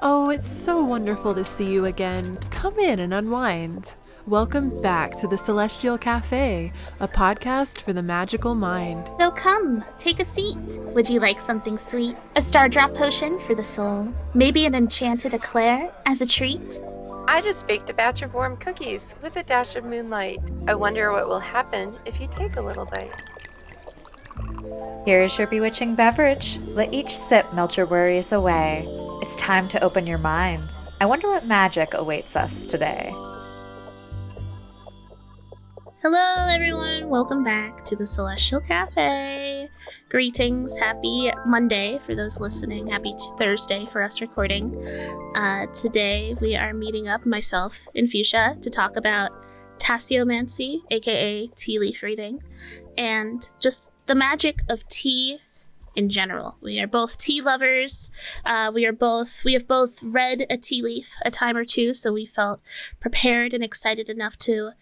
Oh, it's so wonderful to see you again. Come in and unwind. Welcome back to the Celestial Cafe, a podcast for the magical mind. So come, take a seat. Would you like something sweet? A star drop potion for the soul? Maybe an enchanted eclair as a treat? I just baked a batch of warm cookies with a dash of moonlight. I wonder what will happen if you take a little bite. Here is your bewitching beverage. Let each sip melt your worries away. It's time to open your mind. I wonder what magic awaits us today. Hello everyone, welcome back to the Celestial Cafe. Greetings, happy Monday for those listening, happy Thursday for us recording. Today we are meeting up, myself and Fuchsia, to talk about Tasseomancy, aka tea leaf reading, and just the magic of tea in general. We are both tea lovers. We have both read a tea leaf a time or two, so we felt prepared and excited enough to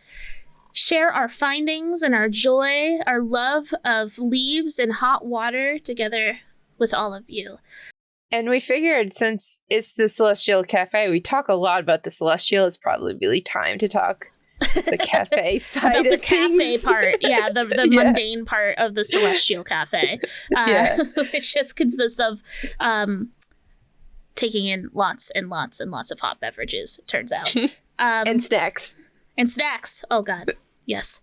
share our findings and our joy, our love of leaves and hot water together with all of you. And we figured since it's the Celestial Cafe, we talk a lot about the Celestial. It's probably really time to talk the cafe side about of the cafe things. part. Yeah, the Yeah. mundane part of the Celestial Cafe. Which just consists of taking in lots and lots and lots of hot beverages, it turns out. And snacks. And snacks. Oh, God. Yes.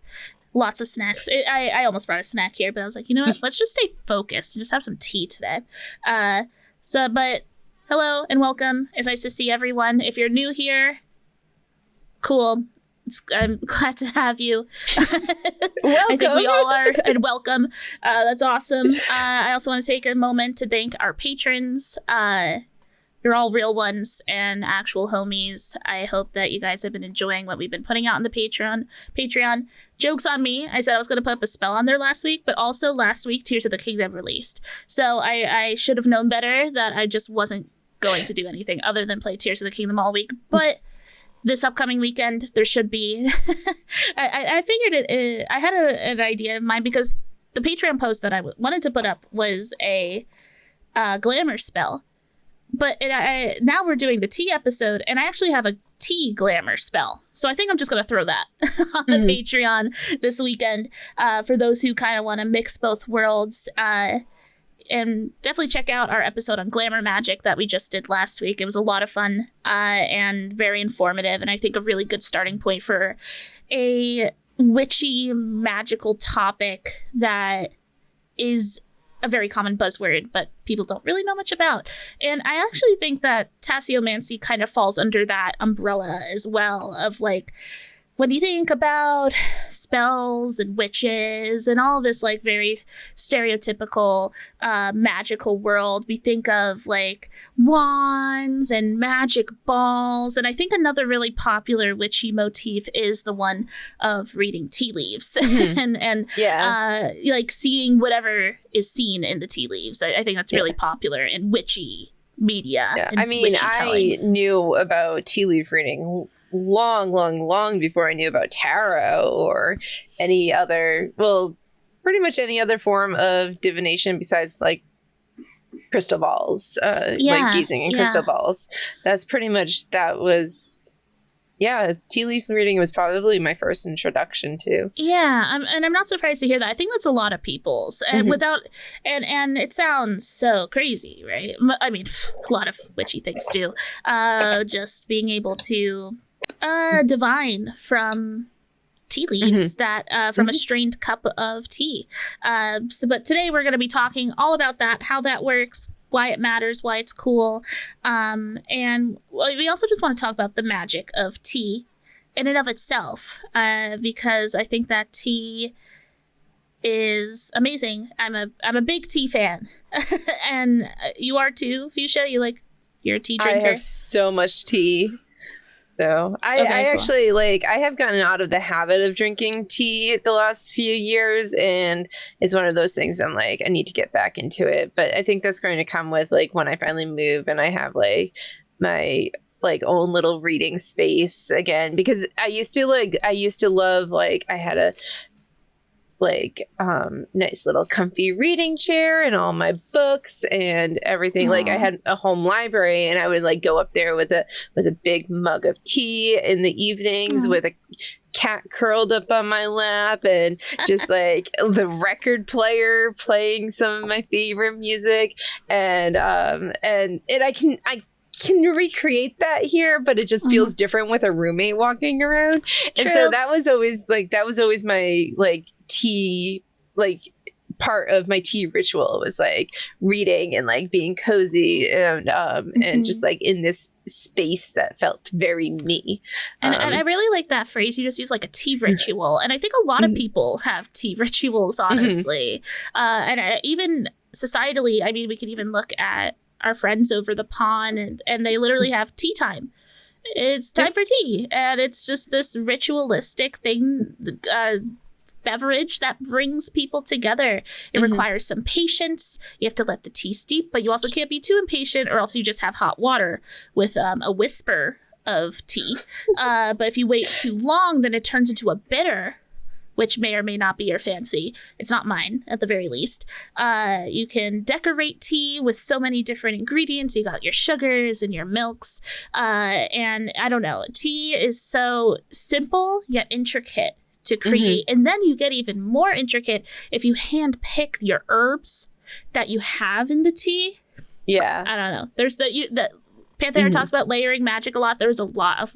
Lots of snacks. I almost brought a snack here, but I was like, you know what? Let's just stay focused and just have some tea today. But hello and welcome. It's nice to see everyone. If you're new here, cool. I'm glad to have you. Welcome. I think we all are. And welcome. That's awesome. I also want to take a moment to thank our patrons. You're all real ones and actual homies. I hope that you guys have been enjoying what we've been putting out on the Patreon. Joke's on me. I said I was going to put up a spell on there last week, but also last week Tears of the Kingdom released. So I should have known better that I just wasn't going to do anything other than play Tears of the Kingdom all week. But this upcoming weekend, there should be. I figured I had an idea in mind because the Patreon post that I wanted to put up was a glamour spell. But now we're doing the tea episode, and I actually have a tea glamour spell. So I think I'm just going to throw that on the Patreon this weekend for those who kind of want to mix both worlds. And definitely check out our episode on glamour magic that we just did last week. It was a lot of fun and very informative, and I think a really good starting point for a witchy magical topic that is a very common buzzword, but people don't really know much about. And I actually think that Tasseomancy kind of falls under that umbrella as well, of like, when you think about spells and witches and all this like very stereotypical magical world, we think of like wands and magic balls. And I think another really popular witchy motif is the one of reading tea leaves and like seeing whatever is seen in the tea leaves. I think that's really popular in witchy media. Yeah. And I mean, witchy I tellings. knew about tea leaf reading long before I knew about tarot or any other, pretty much any other form of divination besides like crystal balls, like gazing in crystal balls. That's pretty much, tea leaf reading was probably my first introduction to. Yeah, and I'm not surprised to hear that. I think that's a lot of people's, and and it sounds so crazy, right? I mean, a lot of witchy things do. Just being able to divine from tea leaves that from a strained cup of tea. But today we're going to be talking all about that, how that works, why it matters, why it's cool. And we also just want to talk about the magic of tea in and of itself, because I think that tea is amazing. I'm a big tea fan. And you are too, Fuchsia? You're a tea drinker? I have so much tea. So I cool. actually I have gotten out of the habit of drinking tea the last few years, and it's one of those things I'm like, I need to get back into it. But I think that's going to come with like when I finally move and I have like my like own little reading space again, because I used to love, like I had like nice little comfy reading chair and all my books and everything. Like I had a home library, and I would like go up there with a big mug of tea in the evenings with a cat curled up on my lap, and just like the record player playing some of my favorite music, and I can recreate that here, but it just feels different with a roommate walking around. True. And so that was always my like tea, like part of my tea ritual was like reading and like being cozy and just like in this space that felt very me. And I really like that phrase you just used, like a tea ritual. And I think a lot of people have tea rituals, honestly. Even societally, I mean, we could even look at our friends over the pond, and they literally have tea time. It's time for tea, and it's just this ritualistic thing, beverage that brings people together. It requires some patience. You have to let the tea steep, but you also can't be too impatient, or else you just have hot water with a whisper of tea. But if you wait too long, then it turns into a bitter, which may or may not be your fancy. It's not mine, at the very least. You can decorate tea with so many different ingredients. You got your sugars and your milks. And I don't know, tea is so simple yet intricate to create. And then you get even more intricate if you hand pick your herbs that you have in the tea. Yeah. I don't know. There's the Panthera talks about layering magic a lot. There's a lot of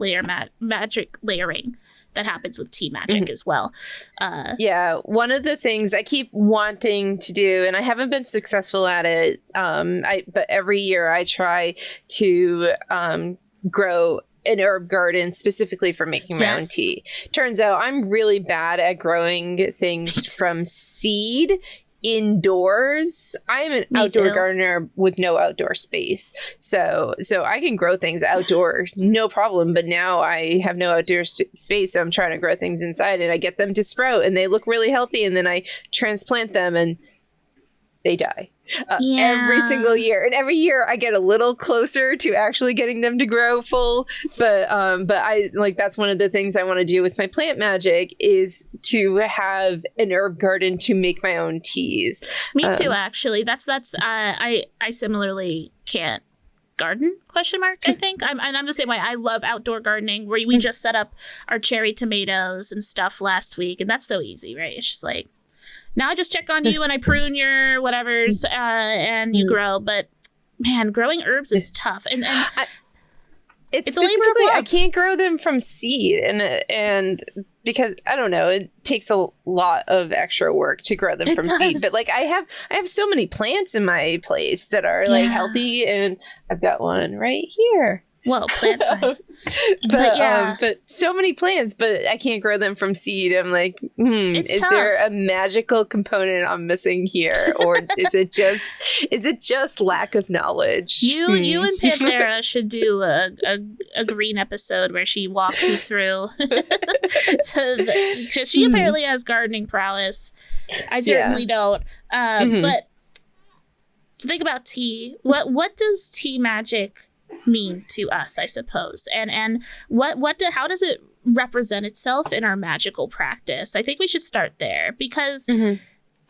magic layering that happens with tea magic as well. Yeah, one of the things I keep wanting to do, and I haven't been successful at it, but every year I try to grow an herb garden specifically for making my own tea. Turns out I'm really bad at growing things from seed indoors. I'm an outdoor gardener with no outdoor space. So I can grow things outdoor, no problem. But now I have no outdoor space. So I'm trying to grow things inside, and I get them to sprout and they look really healthy. And then I transplant them and they die. Every single year, and every year I get a little closer to actually getting them to grow full, but I like, that's one of the things I want to do with my plant magic, is to have an herb garden to make my own teas. Me too, actually. That's I similarly can't garden, ? I think I'm the same way. I love outdoor gardening, where we just set up our cherry tomatoes and stuff last week, and that's so easy, right? It's just like, now I just check on you and I prune your whatevers and you grow. But man, growing herbs is tough. And it's a labor of love. I can't grow them from seed, and because I don't know, it takes a lot of extra work to grow them from seed. But like I have so many plants in my place that are like healthy, and I've got one right here. Whoa, plant time. but so many plants, but I can't grow them from seed. I'm like, is tough. there a magical component I'm missing here, or is it just lack of knowledge? You and Panthera should do a green episode where she walks you through. Because she apparently has gardening prowess. I certainly don't. But to think about tea, what does tea magic mean to us, I suppose, and how does it represent itself in our magical practice? I think we should start there, because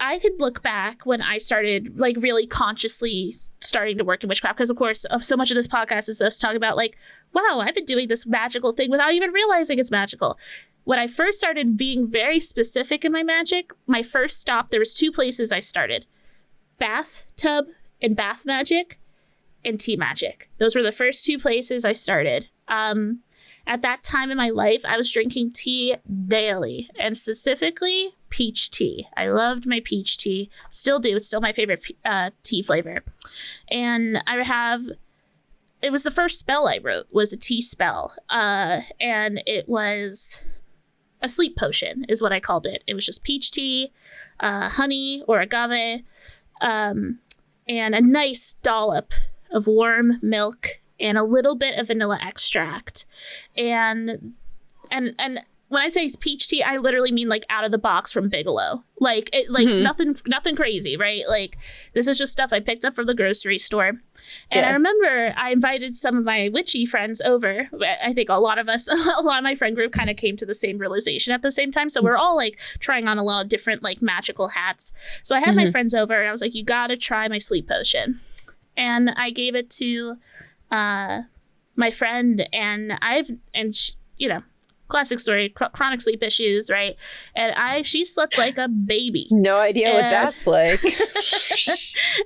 I could look back when I started like really consciously starting to work in witchcraft, because of course so much of this podcast is us talking about like, wow, I've been doing this magical thing without even realizing it's magical. When I first started being very specific in my magic, my first stop, there was 2 places I started: bathtub and bath magic, and tea magic. Those were the first 2 places I started. At that time in my life, I was drinking tea daily, and specifically peach tea. I loved my peach tea. Still do. It's still my favorite tea flavor. And it was the first spell I wrote, was a tea spell. And it was a sleep potion is what I called it. It was just peach tea, honey or agave, and a nice dollop of warm milk and a little bit of vanilla extract. And when I say peach tea, I literally mean like out of the box from Bigelow. Like it, like nothing crazy, right? Like this is just stuff I picked up from the grocery store. And I remember I invited some of my witchy friends over. I think a lot of my friend group kind of came to the same realization at the same time. So we're all like trying on a lot of different like magical hats. So I had my friends over and I was like, you got to try my sleep potion. And I gave it to my friend, and you know, classic story, chronic sleep issues, right? And she slept like a baby. No idea what that's like.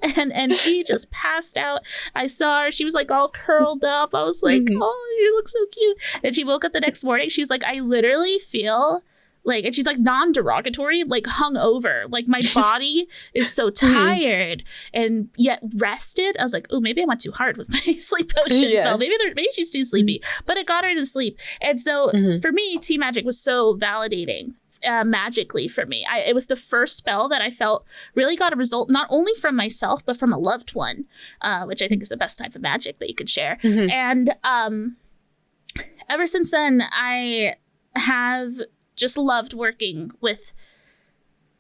and she just passed out. I saw her. She was like all curled up. I was like, oh, you look so cute. And she woke up the next morning. She's like, I literally feel like, and she's like non-derogatory, like hungover. Like my body is so tired and yet rested. I was like, oh, maybe I went too hard with my sleep potion spell. Maybe she's too sleepy, but it got her to sleep. And so for me, tea magic was so validating. Magically for me, it was the first spell that I felt really got a result, not only from myself but from a loved one, which I think is the best type of magic that you could share. And ever since then, I have just loved working with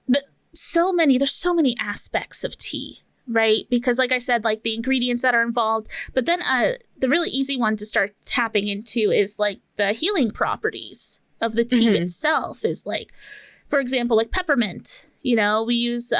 there's so many aspects of tea, right? Because like I said, like the ingredients that are involved, but then the really easy one to start tapping into is like the healing properties of the tea itself. Is like, for example, like peppermint. You know, we use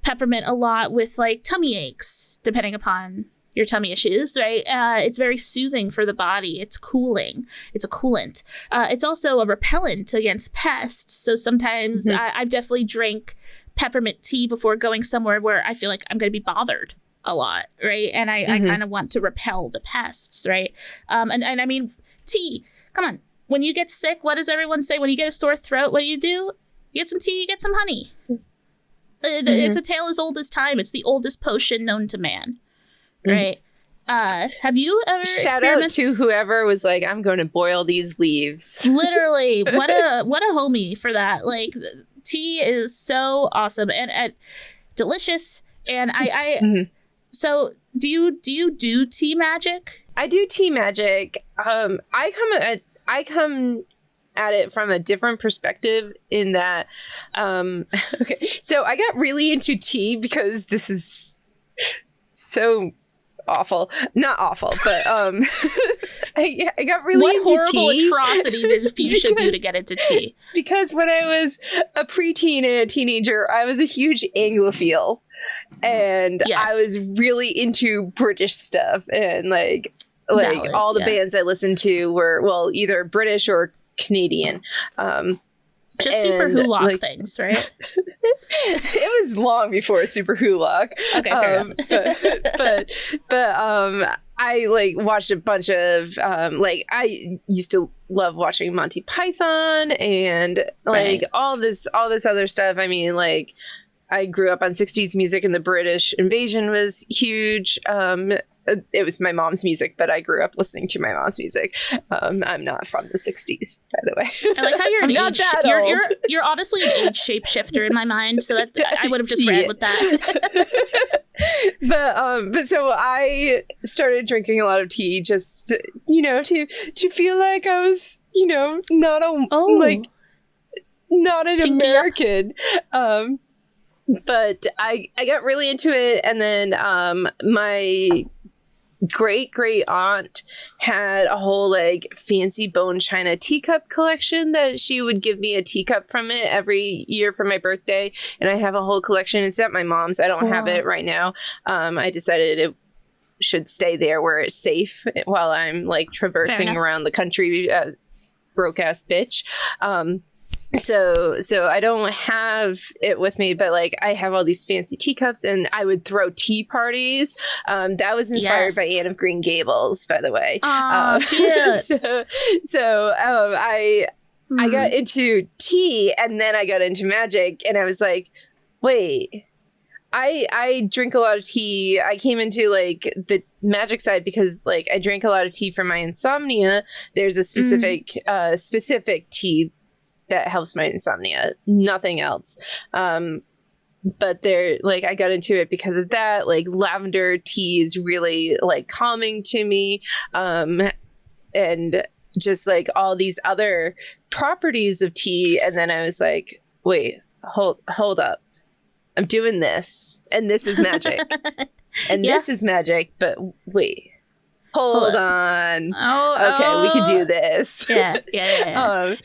peppermint a lot with like tummy aches, depending upon your tummy issues, right? It's very soothing for the body. It's cooling. It's a coolant. It's also a repellent against pests. So sometimes I've definitely drank peppermint tea before going somewhere where I feel like I'm going to be bothered a lot, right? And I kind of want to repel the pests, right? And I mean, tea, come on. When you get sick, what does everyone say? When you get a sore throat, what do? You get some tea, you get some honey. It's a tale as old as time. It's the oldest potion known to man. Right. Have you ever shout out to whoever was like, I'm going to boil these leaves? Literally, what a homie for that. Like, tea is so awesome and delicious. And so do you do tea magic? I do tea magic. I come at it from a different perspective in that okay, so I got really into tea because this is so awful. Not awful, but I got really into horrible tea. Atrocity did Fuchsia do to get into tea? Because when I was a preteen and a teenager, I was a huge Anglophile. And I was really into British stuff. And like Valid, all the bands I listened to were, well, either British or Canadian. Just super Hulock things, right? It was long before Super Hulock. Okay, fair enough. but I like watched a bunch of like I used to love watching Monty Python and like all this other stuff. I mean, like I grew up on 60s music and the British invasion was huge. It was my mom's music, but I grew up listening to my mom's music. I'm not from the 60s, by the way. I like how you're honestly an age shapeshifter in my mind, so that I would have just read with that. but so I started drinking a lot of tea just, to feel like I was, not an American. But I got really into it, and then my great aunt had a whole like fancy bone china teacup collection that she would give me a teacup from it every year for my birthday, and I have a whole collection. It's at my mom's. I don't have it right now. I decided it should stay there where it's safe while I'm like traversing around the country, broke ass bitch. So I don't have it with me, but like I have all these fancy teacups, and I would throw tea parties. That was inspired by Anne of Green Gables, by the way. So I got into tea, and then I got into magic, and I was like, wait, I drink a lot of tea. I came into like the magic side because like I drank a lot of tea for my insomnia. There's a specific tea that helps my insomnia, nothing else. But I got into it because of that. Like lavender tea is really like calming to me. And just like all these other properties of tea. And then I was like, wait, hold up. I'm doing this, and this is magic. And this is magic, but wait. Hold on. Okay, we can do this. Yeah.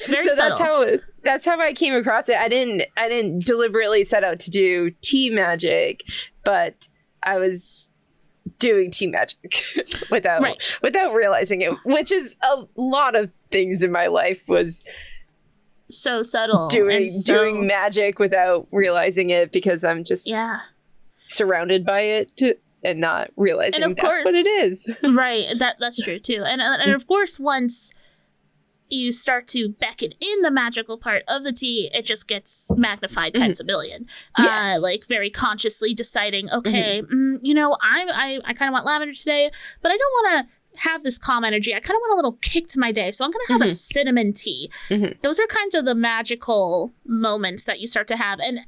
Very so subtle. that's how I came across it. I didn't deliberately set out to do tea magic, but I was doing tea magic without realizing it, which is a lot of things in my life was so subtle. Doing magic without realizing it because I'm just surrounded by it and not realizing that's what it is. Right. That's true too. And of course, once you start to beckon in the magical part of the tea, it just gets magnified times a billion. Yes. Like very consciously deciding, okay, I kind of want lavender today, but I don't want to have this calm energy. I kind of want a little kick to my day. So I'm going to have a cinnamon tea. Those are kinds of the magical moments that you start to have. And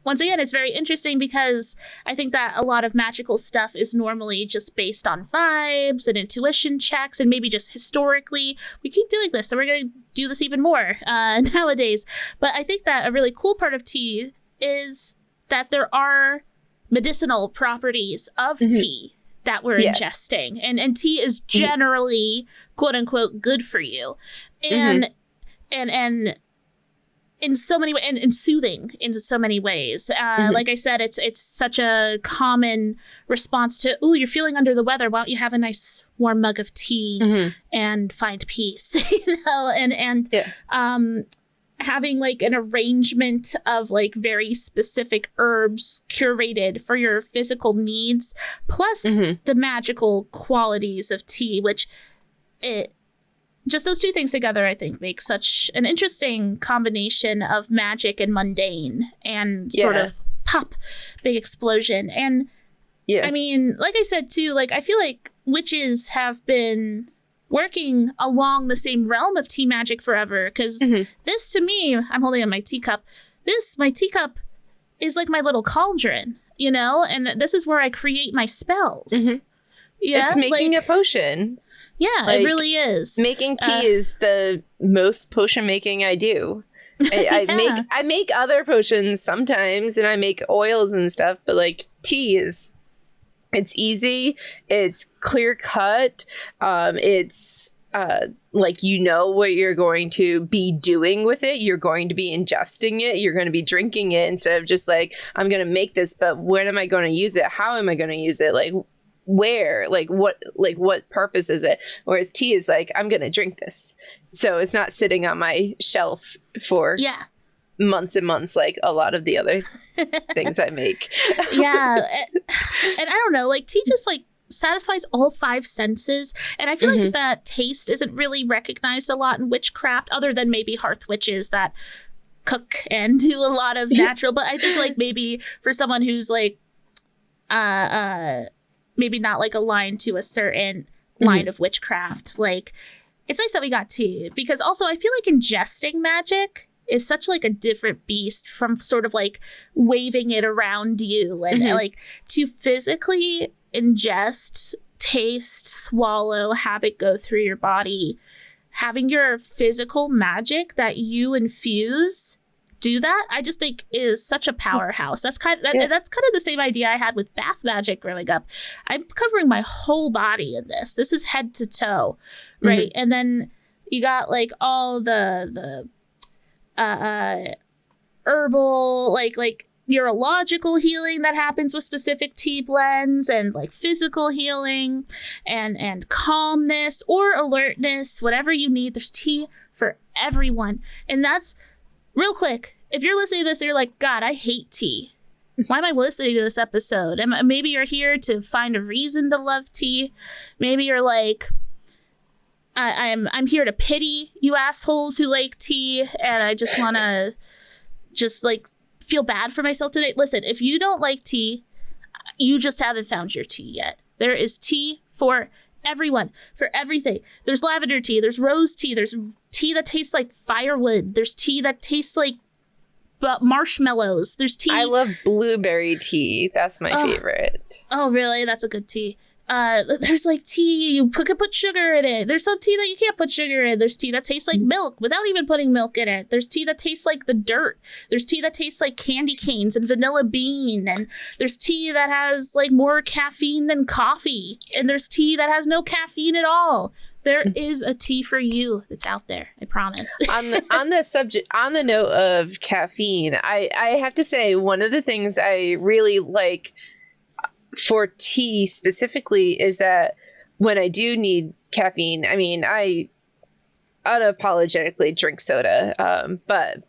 once again, it's very interesting because I think that a lot of magical stuff is normally just based on vibes and intuition checks, and maybe just historically we keep doing this, so we're going to do this even more nowadays. But I think that a really cool part of tea is that there are medicinal properties of tea that we're ingesting, and tea is generally quote unquote good for you, and in so many ways, and soothing in so many ways. Like I said, it's such a common response to, "Ooh, you're feeling under the weather. Why don't you have a nice warm mug of tea and find peace?" Having like an arrangement of like very specific herbs curated for your physical needs, plus the magical qualities of tea, which just those two things together, I think, make such an interesting combination of magic and mundane and sort of pop, big explosion. And I mean, like I said, too, like I feel like witches have been working along the same realm of tea magic forever. Because this, to me, I'm holding on my teacup. My teacup is like my little cauldron, you know? And this is where I create my spells. Yeah, it's making a potion. Yeah, like, it really is. Making tea is the most potion making I do. I make other potions sometimes, and I make oils and stuff, but like tea it's easy, it's clear cut, it's like you know what you're going to be doing with it. You're going to be ingesting it. You're going to be drinking it instead of just like, I'm going to make this, but when am I going to use it? How am I going to use it? Like where, like what purpose is it? Whereas tea is like, I'm gonna drink this, so it's not sitting on my shelf for months and months like a lot of the other things I make. And I don't know, like tea just like satisfies all five senses, and I feel like that taste isn't really recognized a lot in witchcraft, other than maybe hearth witches that cook and do a lot of natural. But I think like maybe for someone who's like maybe not like aligned to a certain line of witchcraft, like it's nice that we got tea, because also I feel like ingesting magic is such like a different beast from sort of like waving it around you, and like to physically ingest, taste, swallow, have it go through your body, having your physical magic that you infuse do that, I just think is such a powerhouse. That's kind of the same idea I had with bath magic growing up. I'm covering my whole body in this. This is head to toe, right? And then you got like all the herbal, like neurological healing that happens with specific tea blends, and like physical healing and calmness or alertness, whatever you need. There's tea for everyone. And that's real quick. If you're listening to this and you're like, God, I hate tea. Why am I listening to this episode? And maybe you're here to find a reason to love tea. Maybe you're like, I'm here to pity you assholes who like tea, and I just want to just like feel bad for myself today. Listen, if you don't like tea, you just haven't found your tea yet. There is tea for everyone, for everything. There's lavender tea, there's rose tea, there's tea that tastes like firewood, there's tea that tastes like marshmallows, there's tea. I love blueberry tea. That's my favorite. Oh, really? That's a good tea. there's like tea you can put sugar in it. There's some tea that you can't put sugar in. There's tea that tastes like milk without even putting milk in it. There's tea that tastes like the dirt. There's tea that tastes like candy canes and vanilla bean. And there's tea that has like more caffeine than coffee. And there's tea that has no caffeine at all. There is a tea for you that's out there. I promise. on the note of caffeine, I have to say one of the things I really like for tea specifically is that when I do need caffeine, I mean, I unapologetically drink soda, but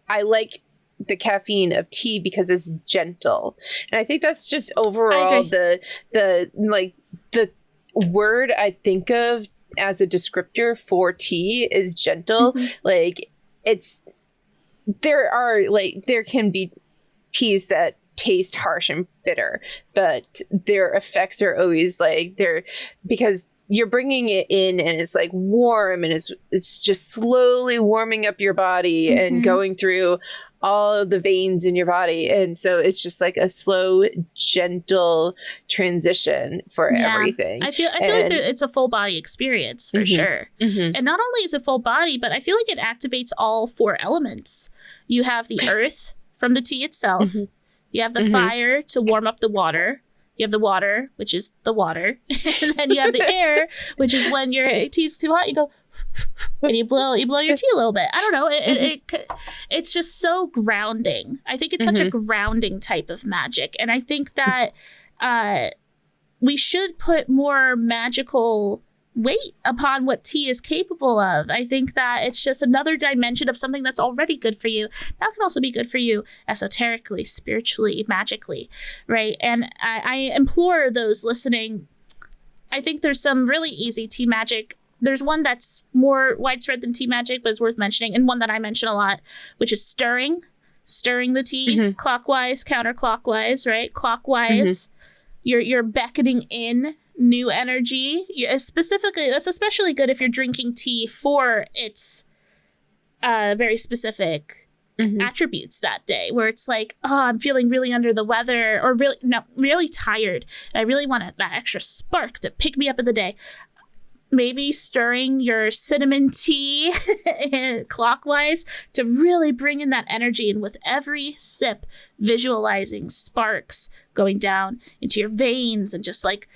I like the caffeine of tea because it's gentle, and I think that's just overall the word I think of as a descriptor for tea is gentle. Like there can be teas that taste harsh and bitter, but their effects are always like because you're bringing it in and it's like warm and it's just slowly warming up your body and going through all of the veins in your body, and so it's just like a slow, gentle transition for everything. I feel like it's a full body experience for sure. And not only is it full body, but I feel like it activates all 4 elements. You have the earth from the tea itself. You have the fire to warm up the water. You have the water, which is the water. And then you have the air, which is when your tea's too hot, you go and you blow your tea a little bit. I don't know. It's just so grounding. I think it's such a grounding type of magic. And I think that we should put more magical weight upon what tea is capable of. I think that it's just another dimension of something that's already good for you. That can also be good for you esoterically, spiritually, magically, right? And I implore those listening, I think there's some really easy tea magic. There's one that's more widespread than tea magic, but is worth mentioning, and one that I mention a lot, which is stirring the tea clockwise, counterclockwise, right? Clockwise, you're beckoning in new energy. Specifically, that's especially good if you're drinking tea for its very specific attributes that day, where it's like, oh, I'm feeling really under the weather, or really tired. And I really want that extra spark to pick me up in the day. Maybe stirring your cinnamon tea clockwise to really bring in that energy, and with every sip, visualizing sparks going down into your veins and just like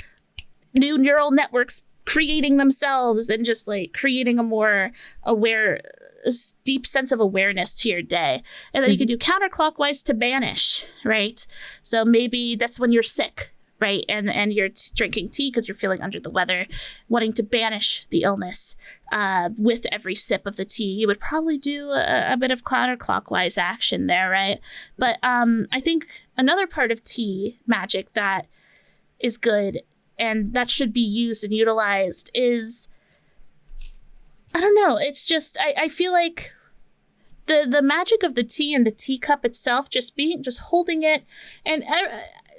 new neural networks creating themselves and just like creating a more aware, deep sense of awareness to your day. And then you can do counterclockwise to banish, right? So maybe that's when you're sick, right? And you're drinking tea because you're feeling under the weather, wanting to banish the illness. With every sip of the tea, you would probably do a bit of counterclockwise action there, right? But I think another part of tea magic that is good and that should be used and utilized is, I don't know, it's just, I feel like the magic of the tea and the teacup itself, just holding it, and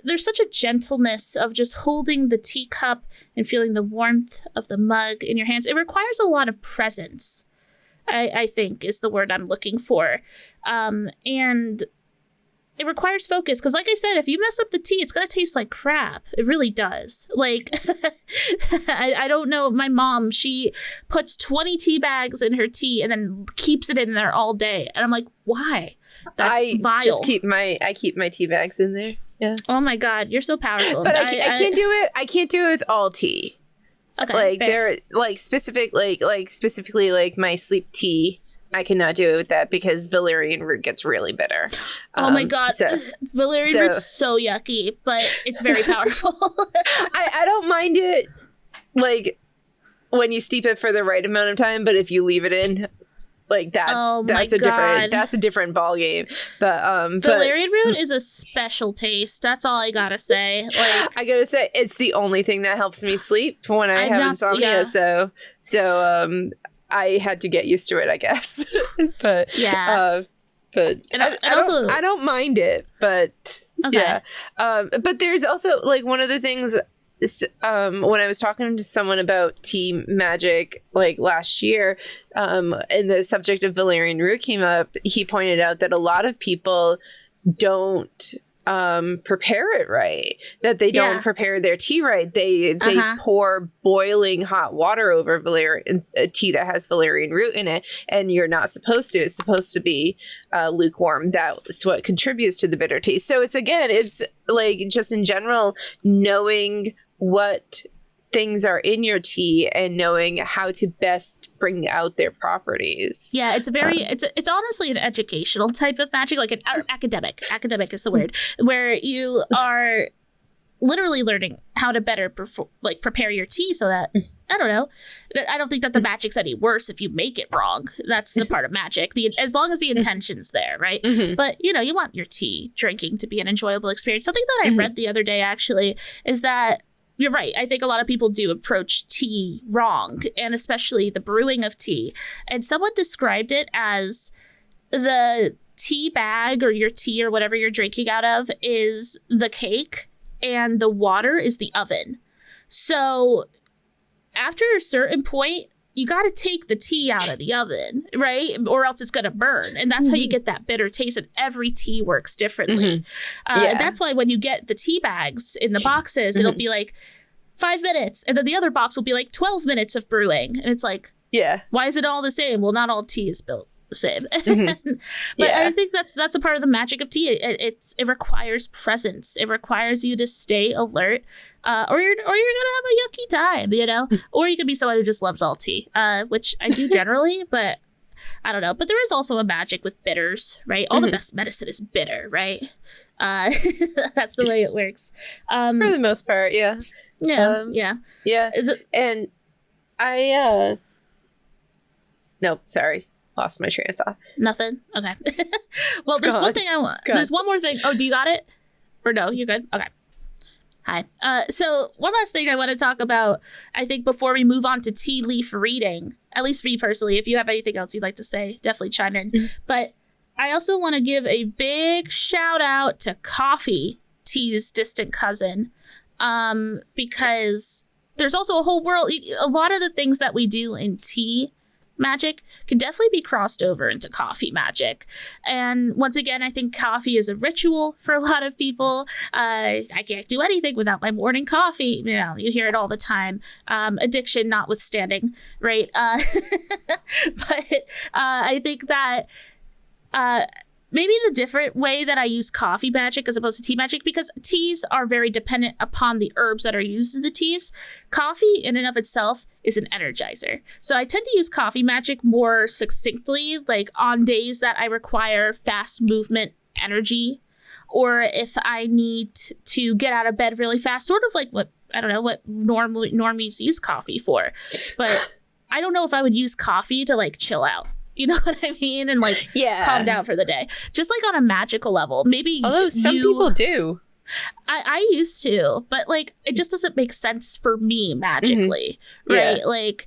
there's such a gentleness of just holding the teacup and feeling the warmth of the mug in your hands. It requires a lot of presence, I think is the word I'm looking for. And it requires focus, because like I said, if you mess up the tea, it's going to taste like crap. It really does. Like, I don't know. My mom, she puts 20 tea bags in her tea and then keeps it in there all day. And I'm like, why? That's vile. Just keep my tea bags in there. Yeah. Oh my God, you're so powerful. But I can't do it. I can't do it with all tea. Okay. Like fair. they're like specifically like my sleep tea. I cannot do it with that because valerian root gets really bitter. Oh my God. Valerian root's so yucky, but it's very powerful. I don't mind it like when you steep it for the right amount of time, but if you leave it in, like that's a different ball game. But valerian root is a special taste. That's all I gotta say. Like, I gotta say, it's the only thing that helps me sleep when I have insomnia. Yeah. So I had to get used to it, I guess. But yeah. But I don't mind it. But okay. Yeah. But there's also like one of the things. When I was talking to someone about tea magic like last year, and the subject of valerian root came up, he pointed out that a lot of people don't prepare it right, that they don't prepare their tea right. They pour boiling hot water over valerian tea that has valerian root in it, and you're not supposed to. It's supposed to be lukewarm. That's what contributes to the bitter taste. So it's like, just in general, knowing what things are in your tea and knowing how to best bring out their properties. Yeah, it's it's honestly an educational type of magic, like an academic is the word, where you are literally learning how to better prepare your tea so that, I don't think that the magic's any worse if you make it wrong. That's the part of magic, as long as the intention's there, right? But you want your tea drinking to be an enjoyable experience. Something that I read the other day actually is that you're right. I think a lot of people do approach tea wrong, and especially the brewing of tea. And someone described it as the tea bag or your tea or whatever you're drinking out of is the cake and the water is the oven. So after a certain point, you got to take the tea out of the oven, right? Or else it's going to burn. And that's how you get that bitter taste. And every tea works differently. And that's why when you get the tea bags in the boxes, it'll be like 5 minutes. And then the other box will be like 12 minutes of brewing. And it's like, why is it all the same? Well, not all tea is built the same. But I think that's a part of the magic of tea. It requires presence. It requires you to stay alert. Or you're gonna have a yucky time, or you could be someone who just loves all tea, which I do generally, but I don't know. But there is also a magic with bitters, right? All the best medicine is bitter, right? That's the way it works. For the most part, yeah. And I no, sorry, lost my train of thought. Nothing. Okay. Well, there's one thing I want. There's one more thing. Oh, do you got it? Or no? You good? Okay. Hi. So one last thing I want to talk about, I think, before we move on to tea leaf reading, at least for me personally, if you have anything else you'd like to say, definitely chime in. But I also want to give a big shout out to coffee, tea's distant cousin, because there's also a whole world. A lot of the things that we do in tea magic can definitely be crossed over into coffee magic. And once again, I think coffee is a ritual for a lot of people. I can't do anything without my morning coffee. You hear it all the time. Addiction notwithstanding, right? But I think that maybe the different way that I use coffee magic as opposed to tea magic, because teas are very dependent upon the herbs that are used in the teas. Coffee in and of itself is an energizer. So I tend to use coffee magic more succinctly, like on days that I require fast movement energy, or if I need to get out of bed really fast, sort of like what normies use coffee for. But I don't know if I would use coffee to like chill out. You know what I mean? And like calm down for the day. Just like on a magical level. Maybe although some people do. I used to, but like it just doesn't make sense for me magically, right? Like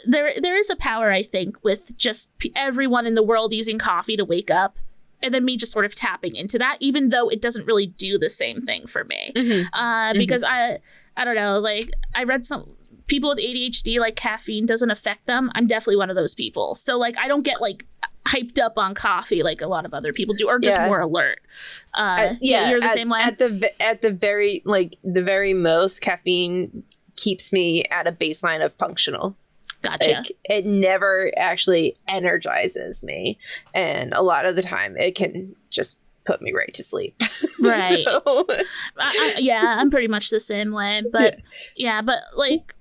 there is a power, I think, with just everyone in the world using coffee to wake up, and then me just sort of tapping into that, even though it doesn't really do the same thing for me. Because I don't know, like I read some people with ADHD, like caffeine doesn't affect them. I'm definitely one of those people. So like I don't get like hyped up on coffee like a lot of other people do, or just more alert. You're the same way. At the very most, caffeine keeps me at a baseline of functional. Gotcha. Like, it never actually energizes me, and a lot of the time it can just put me right to sleep. Right. So. I'm pretty much the same way, but but like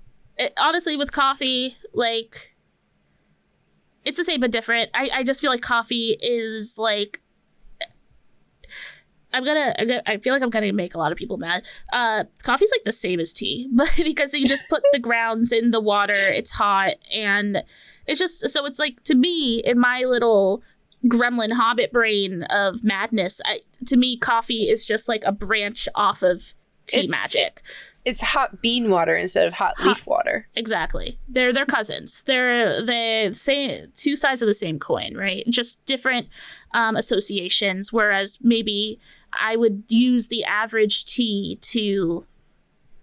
honestly with coffee, like it's the same but different. I just feel like coffee is like I feel like I'm gonna make a lot of people mad. Coffee's like the same as tea, but because you just put the grounds in the water, it's hot, and it's just so it's like, to me, in my little gremlin hobbit brain of madness, to me coffee is just like a branch off of tea magic. It's hot bean water instead of hot leaf water. Exactly. They're cousins. They're the same, two sides of the same coin, right? Just different associations. Whereas maybe I would use the average tea to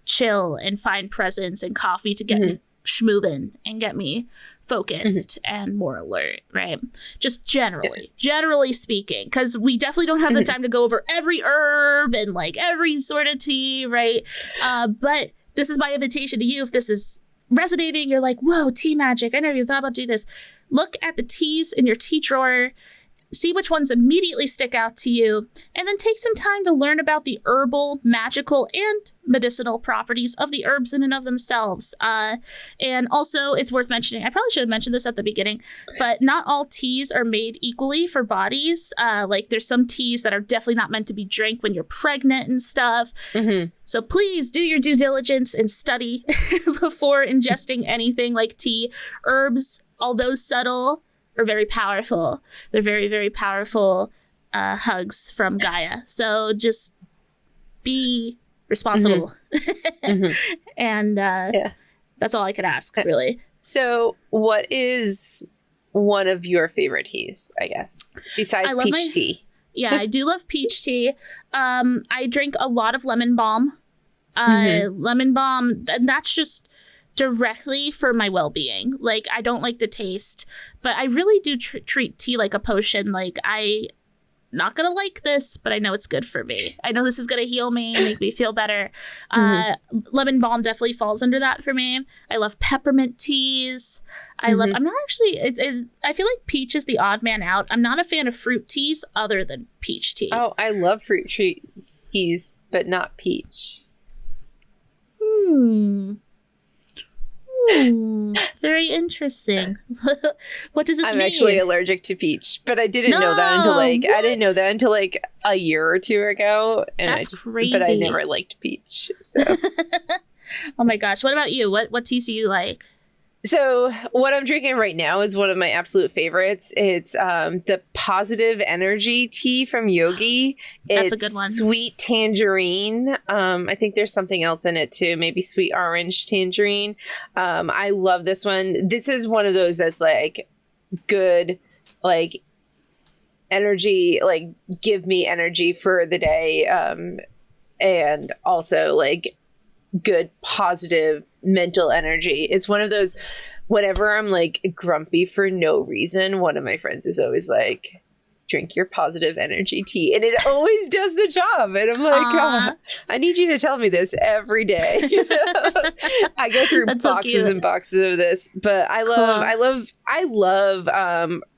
chill and find presence, and coffee to get schmovin and get me focused and more alert, right? Just generally speaking, because we definitely don't have the time to go over every herb and like every sort of tea, right? But this is my invitation to you. If this is resonating, you're like, whoa, tea magic, I never even thought about doing this. Look at the teas in your tea drawer, see which ones immediately stick out to you, and then take some time to learn about the herbal, magical, and medicinal properties of the herbs in and of themselves. And also, it's worth mentioning, I probably should have mentioned this at the beginning, but not all teas are made equally for bodies. Like, there's some teas that are definitely not meant to be drank when you're pregnant and stuff. So please do your due diligence and study before ingesting anything like tea. Herbs, although subtle, are very powerful. They're very, very powerful hugs from Gaia. So just be responsible. And that's all I could ask, really. So what is one of your favorite teas, I guess, besides peach tea? Yeah, I do love peach tea. I drink a lot of lemon balm. Lemon balm, and that's just directly for my well-being. Like, I don't like the taste, but I really do treat tea like a potion. Like, I not gonna like this, but I know it's good for me. I know this is gonna heal me and make me feel better. Lemon balm definitely falls under that for me. I love peppermint teas. I'm not actually, I feel like peach is the odd man out. I'm not a fan of fruit teas other than peach tea. Oh, I love fruit teas, but not peach. Very interesting. What does this mean? I'm actually allergic to peach, but I didn't know that until like a year or two ago, and That's crazy. But I never liked peach. So. Oh my gosh, what about you? What teas do you like? So what I'm drinking right now is one of my absolute favorites. It's the Positive Energy tea from Yogi. That's a good one. Sweet tangerine. I think there's something else in it too. Maybe sweet orange tangerine. I love this one. This is one of those that's like good, like energy, like give me energy for the day. And also like good, positive mental energy. It's one of those, whenever I'm like grumpy for no reason, one of my friends is always like, drink your positive energy tea, and it always does the job. And I'm like, oh, I need you to tell me this every day. I go through boxes and boxes of this, but I love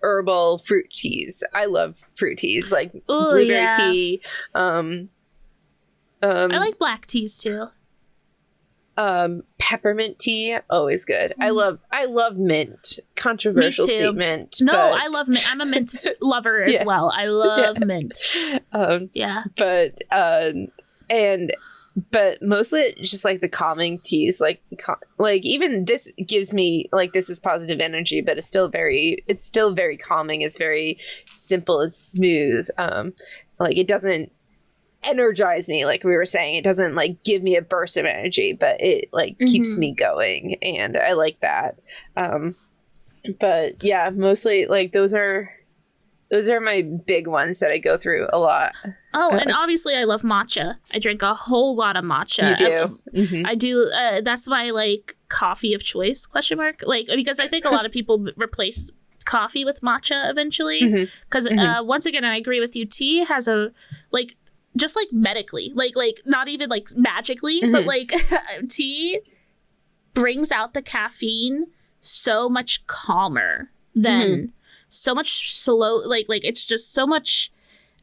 herbal fruit teas. I love fruit teas, like blueberry tea. I like black teas too. Peppermint tea, always good. I love mint. Controversial statement. No, I love mint. I'm a mint lover as well. I love mint. But mostly it's just like the calming teas, like even this gives me like, this is positive energy, but it's still very calming. It's very simple and smooth. Like it doesn't energize me, like we were saying. It doesn't like give me a burst of energy, but it like keeps me going, and I like that. But yeah, mostly like those are my big ones that I go through a lot. Oh, and obviously I love matcha. I drink a whole lot of matcha. You do? I do. That's my like coffee of choice, ? Like, because I think a lot of people replace coffee with matcha eventually. Because once again, I agree with you. Tea has a like, just like medically, like not even like magically, but like tea brings out the caffeine so much calmer than so much slow. Like it's just so much.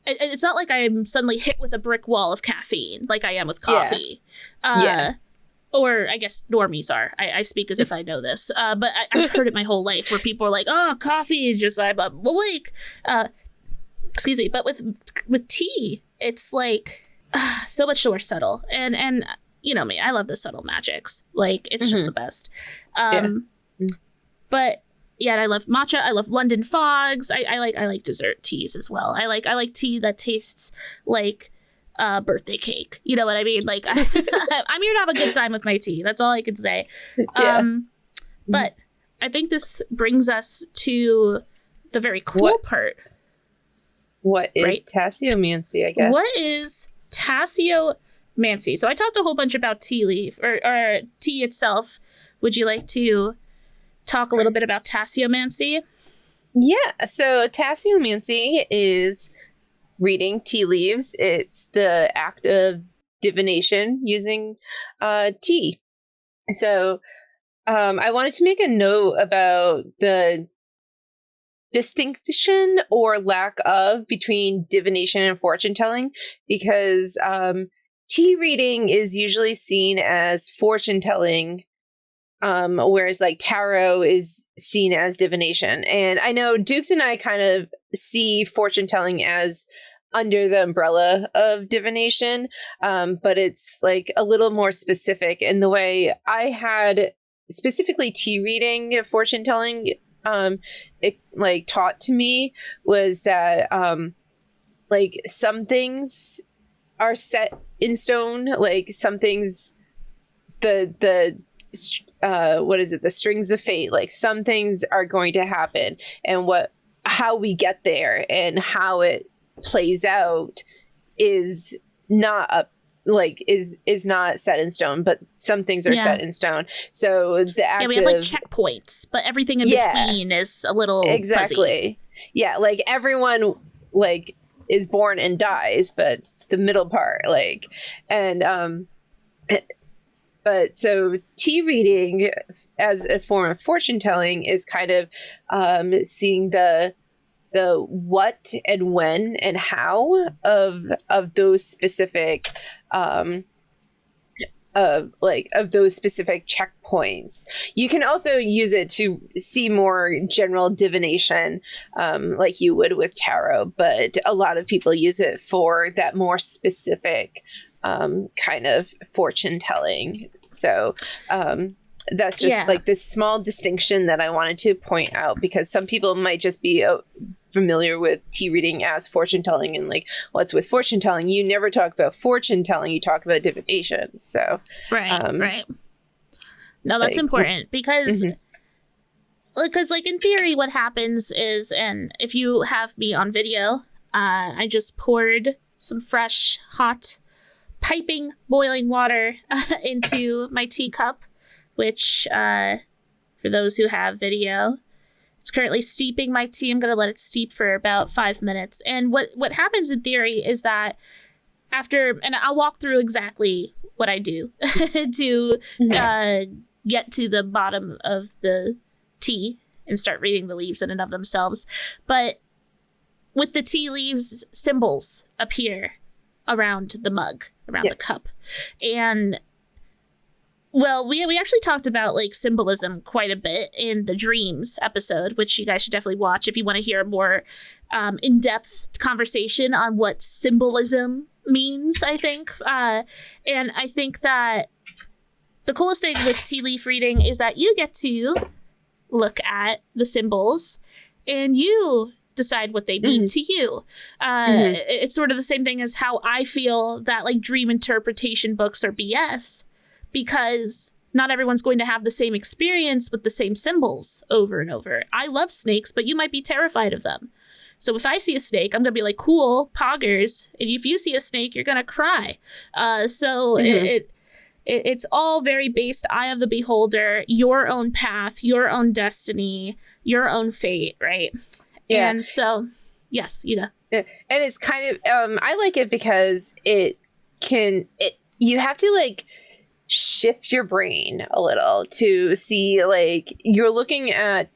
It's not like I'm suddenly hit with a brick wall of caffeine like I am with coffee. Or I guess normies are. I speak as if I know this, but I've heard it my whole life where people are like, "Oh, coffee is just I'm awake." Excuse me, but with tea, it's like so much more subtle, and you know me, I love the subtle magics. Like it's just the best. But yeah, I love matcha. I love London fogs. I like dessert teas as well. I like tea that tastes like birthday cake. You know what I mean? Like I'm here to have a good time with my tea. That's all I can say. But I think this brings us to the very cool part. What is Tasseomancy, I guess? What is Tasseomancy? So I talked a whole bunch about tea leaf or tea itself would you like to talk a little bit about Tasseomancy? Yeah, so Tasseomancy is reading tea leaves. It's the act of divination using tea. So I wanted to make a note about the distinction or lack of between divination and fortune telling, because tea reading is usually seen as fortune telling, whereas like tarot is seen as divination. And I know Dukes and I kind of see fortune telling as under the umbrella of divination, but it's like a little more specific. And the way I had specifically tea reading fortune telling it like taught to me was that like some things are set in stone, like some things the what is it, the strings of fate, like some things are going to happen, and how we get there and how it plays out is not up, like is not set in stone, but some things are set in stone. So the act we have like checkpoints, but everything in between is a little fuzzy. Yeah, like everyone like is born and dies, but the middle part, like, and but so tea reading as a form of fortune telling is kind of seeing the what and when and how of those specific of those specific checkpoints. You can also use it to see more general divination, like you would with tarot, but a lot of people use it for that more specific kind of fortune telling. So that's just like this small distinction that I wanted to point out, because some people might just be familiar with tea reading as fortune telling, and like, what's with fortune telling? You never talk about fortune telling, you talk about divination. So right. No, that's like, important, because because like in theory what happens is, and if you have me on video, I just poured some fresh hot piping boiling water into my teacup, which for those who have video, it's currently steeping my tea. I'm going to let it steep for about 5 minutes. And what happens in theory is that after, and I'll walk through exactly what I do to get to the bottom of the tea and start reading the leaves in and of themselves. But with the tea leaves, symbols appear around the mug, around the cup. And well, we actually talked about like symbolism quite a bit in the dreams episode, which you guys should definitely watch if you want to hear a more in-depth conversation on what symbolism means, I think. And I think that the coolest thing with tea leaf reading is that you get to look at the symbols and you decide what they mean to you. It's sort of the same thing as how I feel that like dream interpretation books are BS, because not everyone's going to have the same experience with the same symbols over and over. I love snakes, but you might be terrified of them. So if I see a snake, I'm going to be like, cool, poggers. And if you see a snake, you're going to cry. So it's all very based, eye of the beholder, your own path, your own destiny, your own fate, right? Yeah. And so, yes, Ida. And it's kind of, I like it because you have to like shift your brain a little to see, like, you're looking at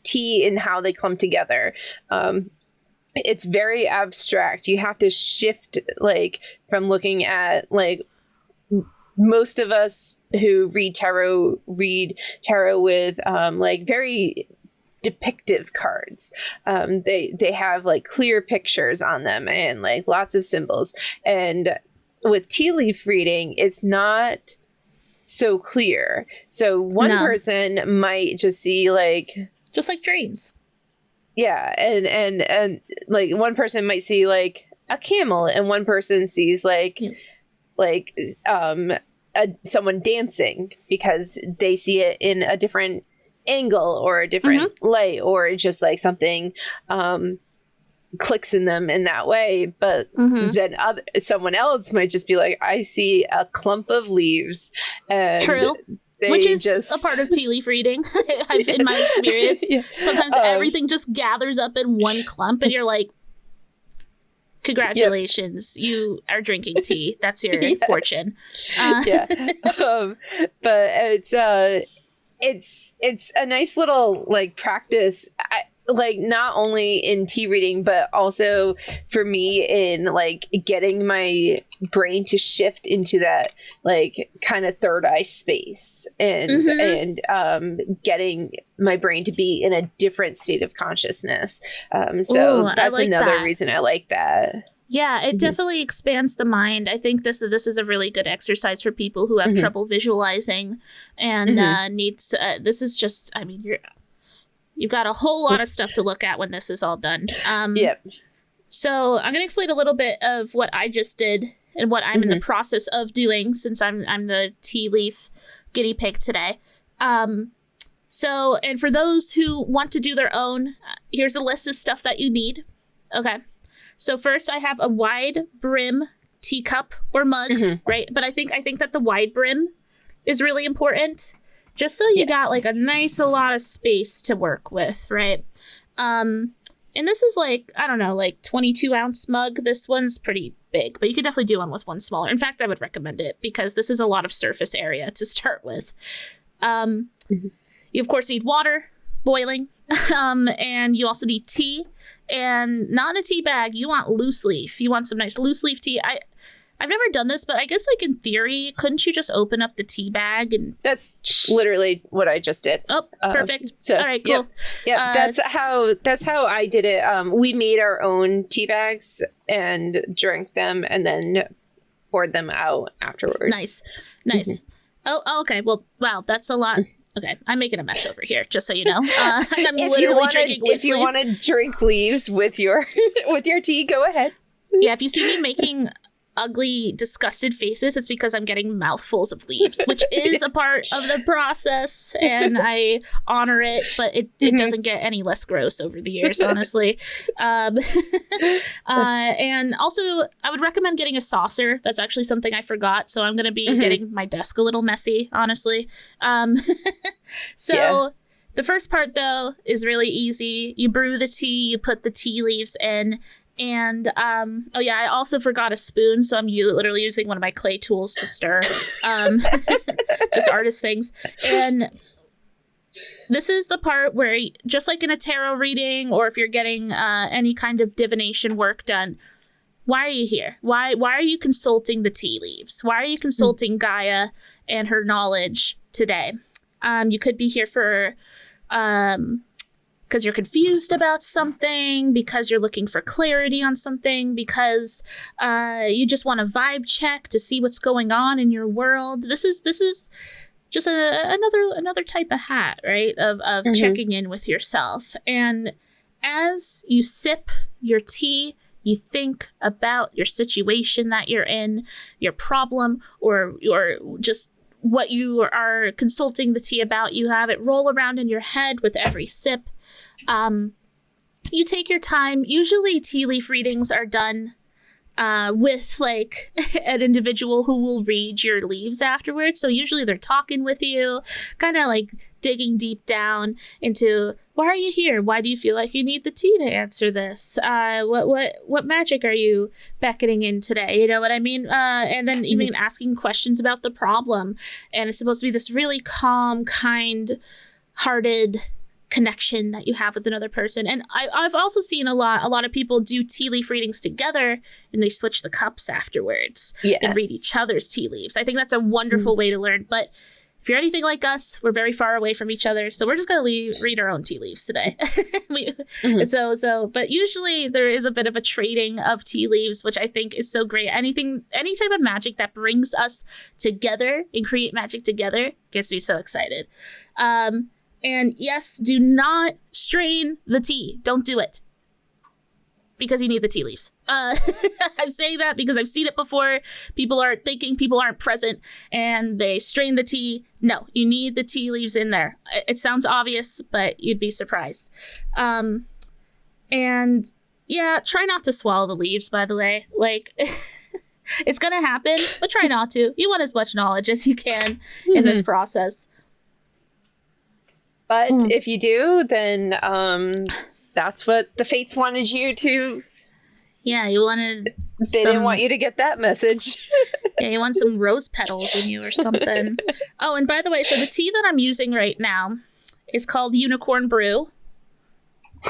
tea and how they clump together. It's very abstract. You have to shift, like, from looking at, like, most of us who read tarot with like very depictive cards. They have like clear pictures on them and like lots of symbols. And with tea leaf reading, it's not so clear. So one person might just see like, just like dreams. Yeah, and like one person might see like a camel, and one person sees like someone dancing because they see it in a different angle or a different light, or just like something clicks in them in that way. But then someone else might just be like, I see a clump of leaves. And True. Which is a part of tea leaf reading, in my experience. Yeah. Sometimes everything just gathers up in one clump, and you're like, congratulations, you are drinking tea. That's your fortune. But it's a nice little like practice. Like not only in tea reading, but also for me in like getting my brain to shift into that like kind of third eye space and getting my brain to be in a different state of consciousness. So that's like another reason I like that. Yeah, it definitely expands the mind. I think this is a really good exercise for people who have trouble visualizing and needs. This is just, I mean, you've got a whole lot of stuff to look at when this is all done. So I'm going to explain a little bit of what I just did and what I'm in the process of doing, since I'm the tea leaf guinea pig today. So, and for those who want to do their own, here's a list of stuff that you need. Okay. So first I have a wide brim teacup or mug, right? But I think that the wide brim is really important. Just so you got like a lot of space to work with, right? And this is like, I don't know, like 22-ounce mug. This one's pretty big, but you could definitely do one with one smaller. In fact, I would recommend it because this is a lot of surface area to start with. You of course need water boiling, and you also need tea, and not in a tea bag. You want loose leaf. You want some nice loose leaf tea. I've never done this, but I guess like in theory, couldn't you just open up the tea bag and... That's literally what I just did. Oh, perfect. All right, cool. Yeah, that's how I did it. We made our own tea bags and drank them and then poured them out afterwards. Nice. Oh, okay. Well, wow, that's a lot. Okay, I'm making a mess over here, just so you know. I'm drinking if you want to drink leaves with your tea, go ahead. Yeah, if you see me making ugly, disgusted faces, it's because I'm getting mouthfuls of leaves, which is a part of the process, and I honor it, but it doesn't get any less gross over the years, honestly. And also, I would recommend getting a saucer. That's actually something I forgot, so I'm going to be getting my desk a little messy, honestly. The first part, though, is really easy. You brew the tea, you put the tea leaves in, and, I also forgot a spoon, so I'm literally using one of my clay tools to stir, just artist things. And this is the part where, just like in a tarot reading, or if you're getting any kind of divination work done, why are you here? Why are you consulting the tea leaves? Why are you consulting Gaia and her knowledge today? You could be here for... because you're confused about something, because you're looking for clarity on something, because you just want a vibe check to see what's going on in your world. This is just another type of hat, right? Of checking in with yourself. And as you sip your tea, you think about your situation that you're in, your problem, or just what you are consulting the tea about. You have it roll around in your head with every sip. You take your time. Usually tea leaf readings are done with like an individual who will read your leaves afterwards. So usually they're talking with you, kind of like digging deep down into, why are you here? Why do you feel like you need the tea to answer this? What magic are you beckoning in today? You know what I mean? And then even asking questions about the problem. And it's supposed to be this really calm, kind-hearted connection that you have with another person. And I've also seen a lot of people do tea leaf readings together, and they switch the cups afterwards and read each other's tea leaves. I think that's a wonderful way to learn. But if you're anything like us, we're very far away from each other, so we're just gonna read our own tea leaves today. And but usually there is a bit of a trading of tea leaves, which I think is so great. Any type of magic that brings us together and create magic together gets me so excited. And yes, do not strain the tea. Don't do it. Because you need the tea leaves. I'm saying that because I've seen it before. People are thinking people aren't present and they strain the tea. No, you need the tea leaves in there. It sounds obvious, but you'd be surprised. And yeah, try not to swallow the leaves, by the way. Like, It's gonna happen, but try not to. You want as much knowledge as you can in this process. But if you do, then that's what the fates wanted you to. Yeah, you wanted. They didn't want you to get that message. Yeah, you want some rose petals in you or something. Oh, and by the way, so the tea that I'm using right now is called Unicorn Brew.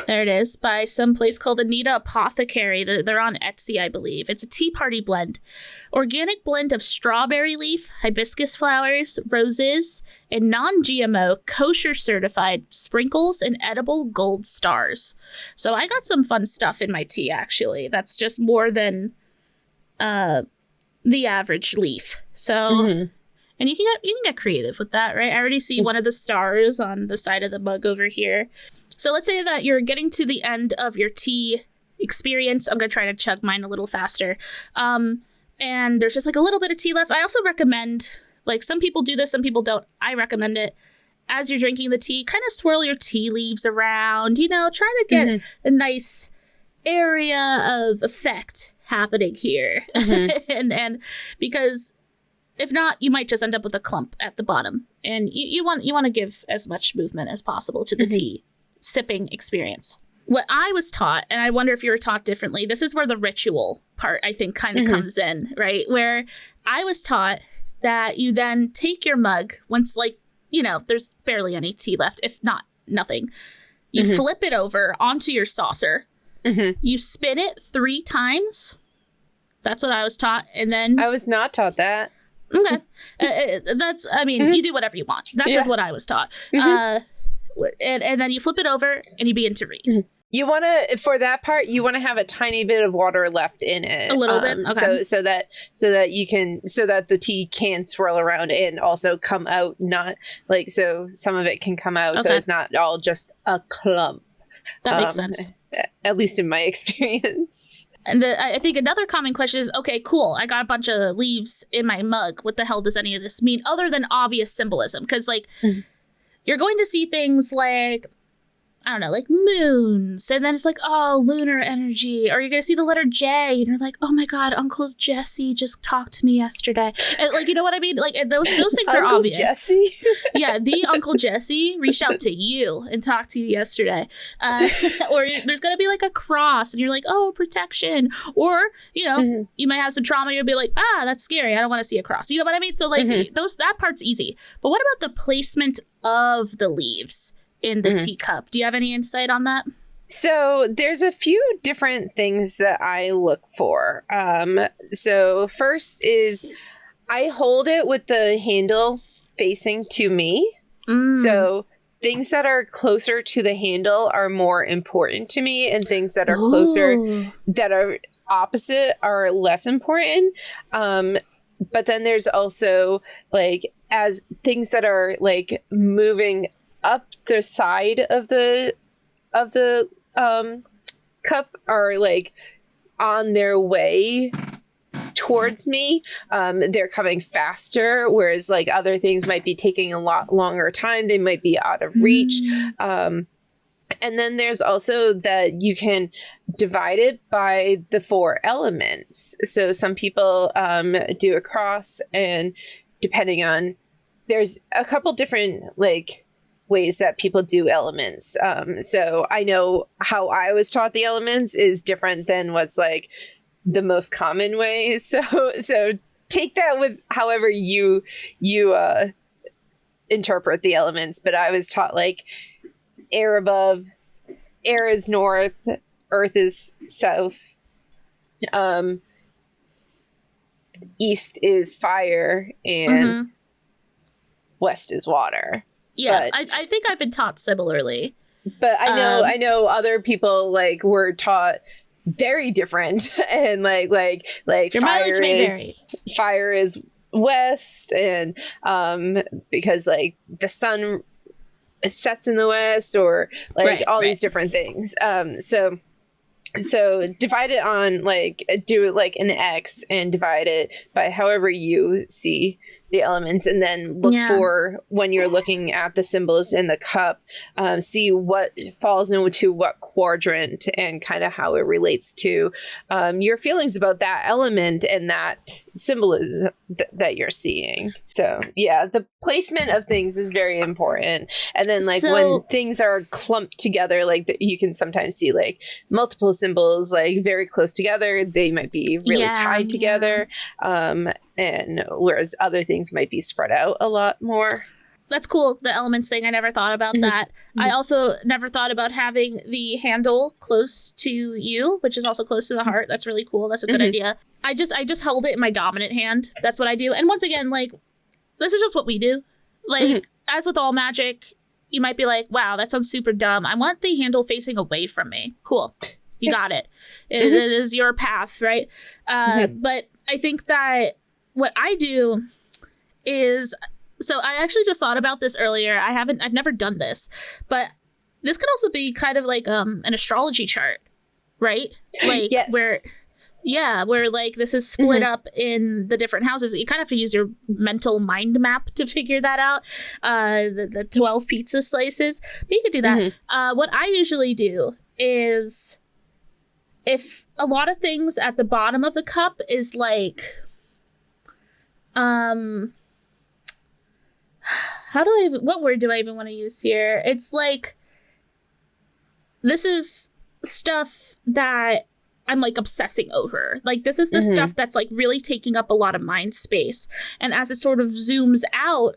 There it is, by some place called Anita Apothecary. They're on Etsy, I believe. It's a tea party blend. Organic blend of strawberry leaf, hibiscus flowers, roses, and non-GMO, kosher certified sprinkles and edible gold stars. So I got some fun stuff in my tea, actually. That's just more than the average leaf. So, and you can get creative with that, right? I already see one of the stars on the side of the mug over here. So let's say that you're getting to the end of your tea experience. I'm going to try to chug mine a little faster. And there's just like a little bit of tea left. I also recommend, like some people do this, some people don't. I recommend it. As you're drinking the tea, kind of swirl your tea leaves around, try to get a nice area of effect happening here. and because if not, you might just end up with a clump at the bottom. And you want to give as much movement as possible to the tea sipping experience. What I was taught, and I wonder if you were taught differently, this is where the ritual part, I think, kind of comes in, right? Where I was taught that you then take your mug once, there's barely any tea left, if not nothing. You flip it over onto your saucer. You spin it 3 times. That's what I was taught. And then I was not taught that. Okay. You do whatever you want. That's just what I was taught. And then you flip it over and you begin to read. You want to, for that part, you want to have a tiny bit of water left in it. A little bit? Okay. So that the tea can swirl around and also come out, not like, so some of it can come out. So it's not all just a clump. That makes sense. At least in my experience. And I think another common question is, okay, cool, I got a bunch of leaves in my mug. What the hell does any of this mean other than obvious symbolism? Because, you're going to see things like, I don't know, like moons. And then it's like, oh, lunar energy. Or you're going to see the letter J. And you're like, oh my God, Uncle Jesse just talked to me yesterday. And you know what I mean? Like those things are Uncle obvious. Jesse? Yeah, the Uncle Jesse reached out to you and talked to you yesterday. Or there's going to be like a cross. And you're like, oh, protection. Or, you might have some trauma. You'll be like, that's scary. I don't want to see a cross. You know what I mean? So that part's easy. But what about the placement of the leaves in the teacup? Do you have any insight on that? So there's a few different things that I look for. So first is I hold it with the handle facing to me. So things that are closer to the handle are more important to me, and things that are closer, that are opposite, are less important. But then there's also as things that are moving up the side of the cup are on their way towards me. They're coming faster, whereas other things might be taking a lot longer time. They might be out of reach. And then there's also that you can divide it by the 4 elements. So some people do a cross, and depending on, there's a couple different ways that people do elements. So I know how I was taught the elements is different than what's the most common way. So take that with however you interpret the elements. But I was taught air above, air is north, earth is south, east is fire, and west is water. Yeah, I think I've been taught similarly. But I know other people were taught very different, and Your fire is west, and because the sun sets in the west, or these different things. So divide it on do it an X and divide it by however you see the elements, and then look for, when you're looking at the symbols in the cup, see what falls into what quadrant and kind of how it relates to your feelings about that element and that symbolism that you're seeing. So yeah, the placement of things is very important. And then like when things are clumped together, like you can sometimes see like multiple symbols like very close together, they might be really tied together, and whereas other things might be spread out a lot more. That's cool, the elements thing. I never thought about that. I also never thought about having the handle close to you, which is also close to the heart. That's really cool. That's a good idea. I just held it in my dominant hand. That's what I do. And once again, like, this is just what we do. Like, as with all magic, you might be like, wow, that sounds super dumb. I want the handle facing away from me. Cool. You got it. It is your path, right? But I think that what I do is, so I actually just thought about this earlier. I've never done this, but this could also be kind of like an astrology chart, right? Like where like this is split up in the different houses. You kind of have to use your mental mind map to figure that out. The 12 pizza slices, but you could do that. What I usually do is, if a lot of things at the bottom of the cup is like, what word do I even want to use here? It's like, this is stuff that I'm like obsessing over. Like, this is the stuff that's like really taking up a lot of mind space. And as it sort of zooms out,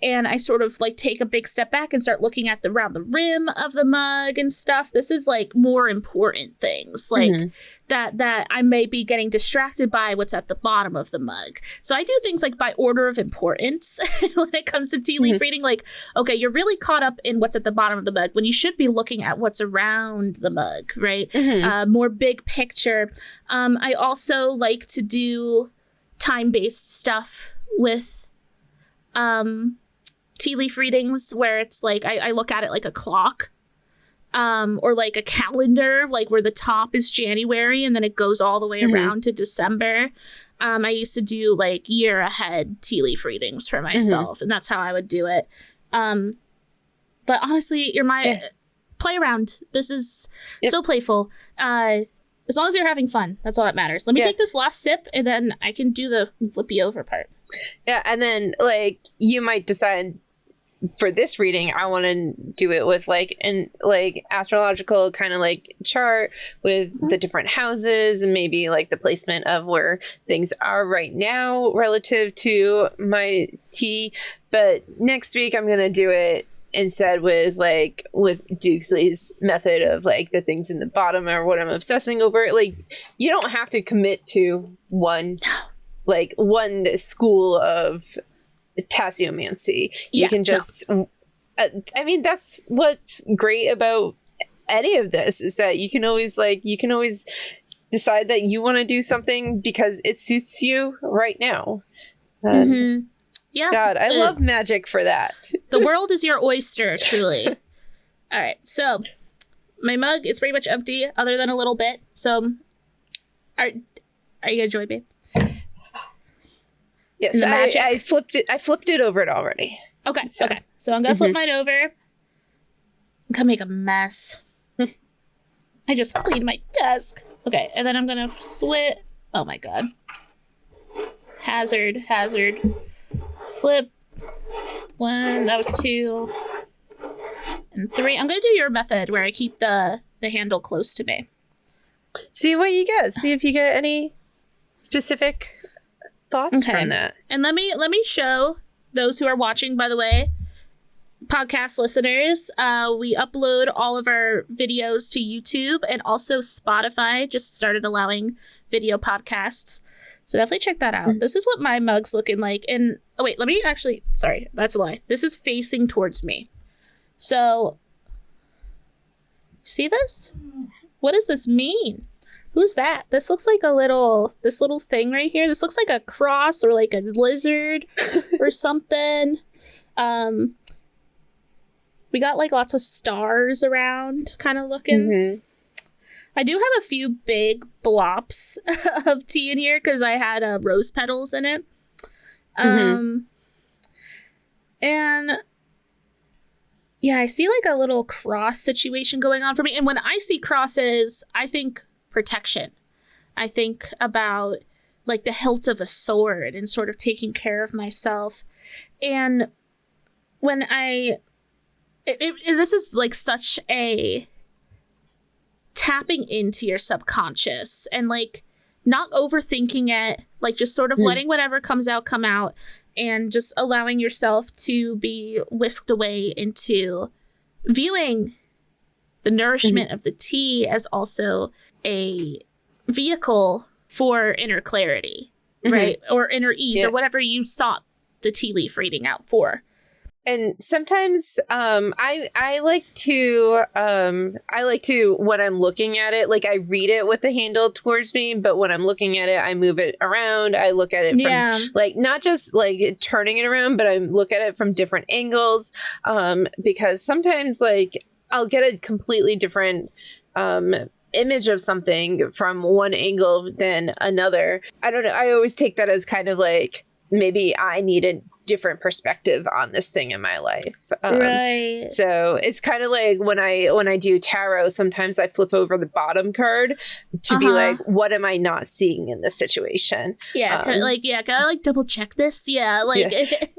and I sort of like take a big step back and start looking at around the rim of the mug and stuff, this is like more important things, like that I may be getting distracted by what's at the bottom of the mug. So I do things like by order of importance when it comes to tea leaf reading. Like, okay, you're really caught up in what's at the bottom of the mug when you should be looking at what's around the mug, right? More big picture. I also like to do time-based stuff with tea leaf readings, where it's like I look at it like a clock, or like a calendar, like where the top is January and then it goes all the way around to December. I used to do like year ahead tea leaf readings for myself, and that's how I would do it. But honestly, play around. This is so playful. As long as you're having fun, that's all that matters. Let me take this last sip, and then I can do the flippy over part. Yeah, and then like you might decide, for this reading, I want to do it with like an astrological kind of like chart with the different houses and maybe like the placement of where things are right now relative to my tea. But next week I'm going to do it instead with Doogsley's method of like the things in the bottom are what I'm obsessing over. Like, you don't have to commit to one school of Tasseomancy. You can just I mean, that's what's great about any of this, is that you can always decide that you want to do something because it suits you right now. God, I love magic for that. The world is your oyster, truly. All right, so my mug is pretty much empty other than a little bit. So are you gonna join me? Yes, I flipped it over already. Okay, so I'm gonna flip mine over. I'm gonna make a mess. I just cleaned my desk. Okay, and then I'm gonna switch. Oh my god. Hazard. Flip. 1, that was 2. And 3. I'm gonna do your method where I keep the handle close to me. See what you get. See if you get any specific thoughts from that. And let me show those who are watching, by the way, podcast listeners, we upload all of our videos to YouTube, and also Spotify just started allowing video podcasts. So definitely check that out. This is what my mug's looking like. And oh wait, sorry, that's a lie. This is facing towards me. So see this? What does this mean? Who's that? This looks like this little thing right here. This looks like a cross or like a lizard or something. We got like lots of stars around kind of looking. I do have a few big blops of tea in here because I had rose petals in it. And yeah, I see like a little cross situation going on for me. And when I see crosses, I think protection. I think about like the hilt of a sword and sort of taking care of myself. And when this is like such a tapping into your subconscious and like not overthinking it, like just sort of letting whatever comes out come out, and just allowing yourself to be whisked away into viewing the nourishment of the tea as also a vehicle for inner clarity, right? Or inner ease, or whatever you sought the tea leaf reading out for. And sometimes I like to when I'm looking at it, like I read it with the handle towards me, but when I'm looking at it, I move it around. I look at it from like not just like turning it around, but I look at it from different angles, because sometimes like I'll get a completely different image of something from one angle than another. I don't know. I always take that as kind of like maybe I need a different perspective on this thing in my life. Right. So it's kind of like when I do tarot, sometimes I flip over the bottom card to be like, what am I not seeing in this situation? Yeah. Can I like double check this? Yeah. Like,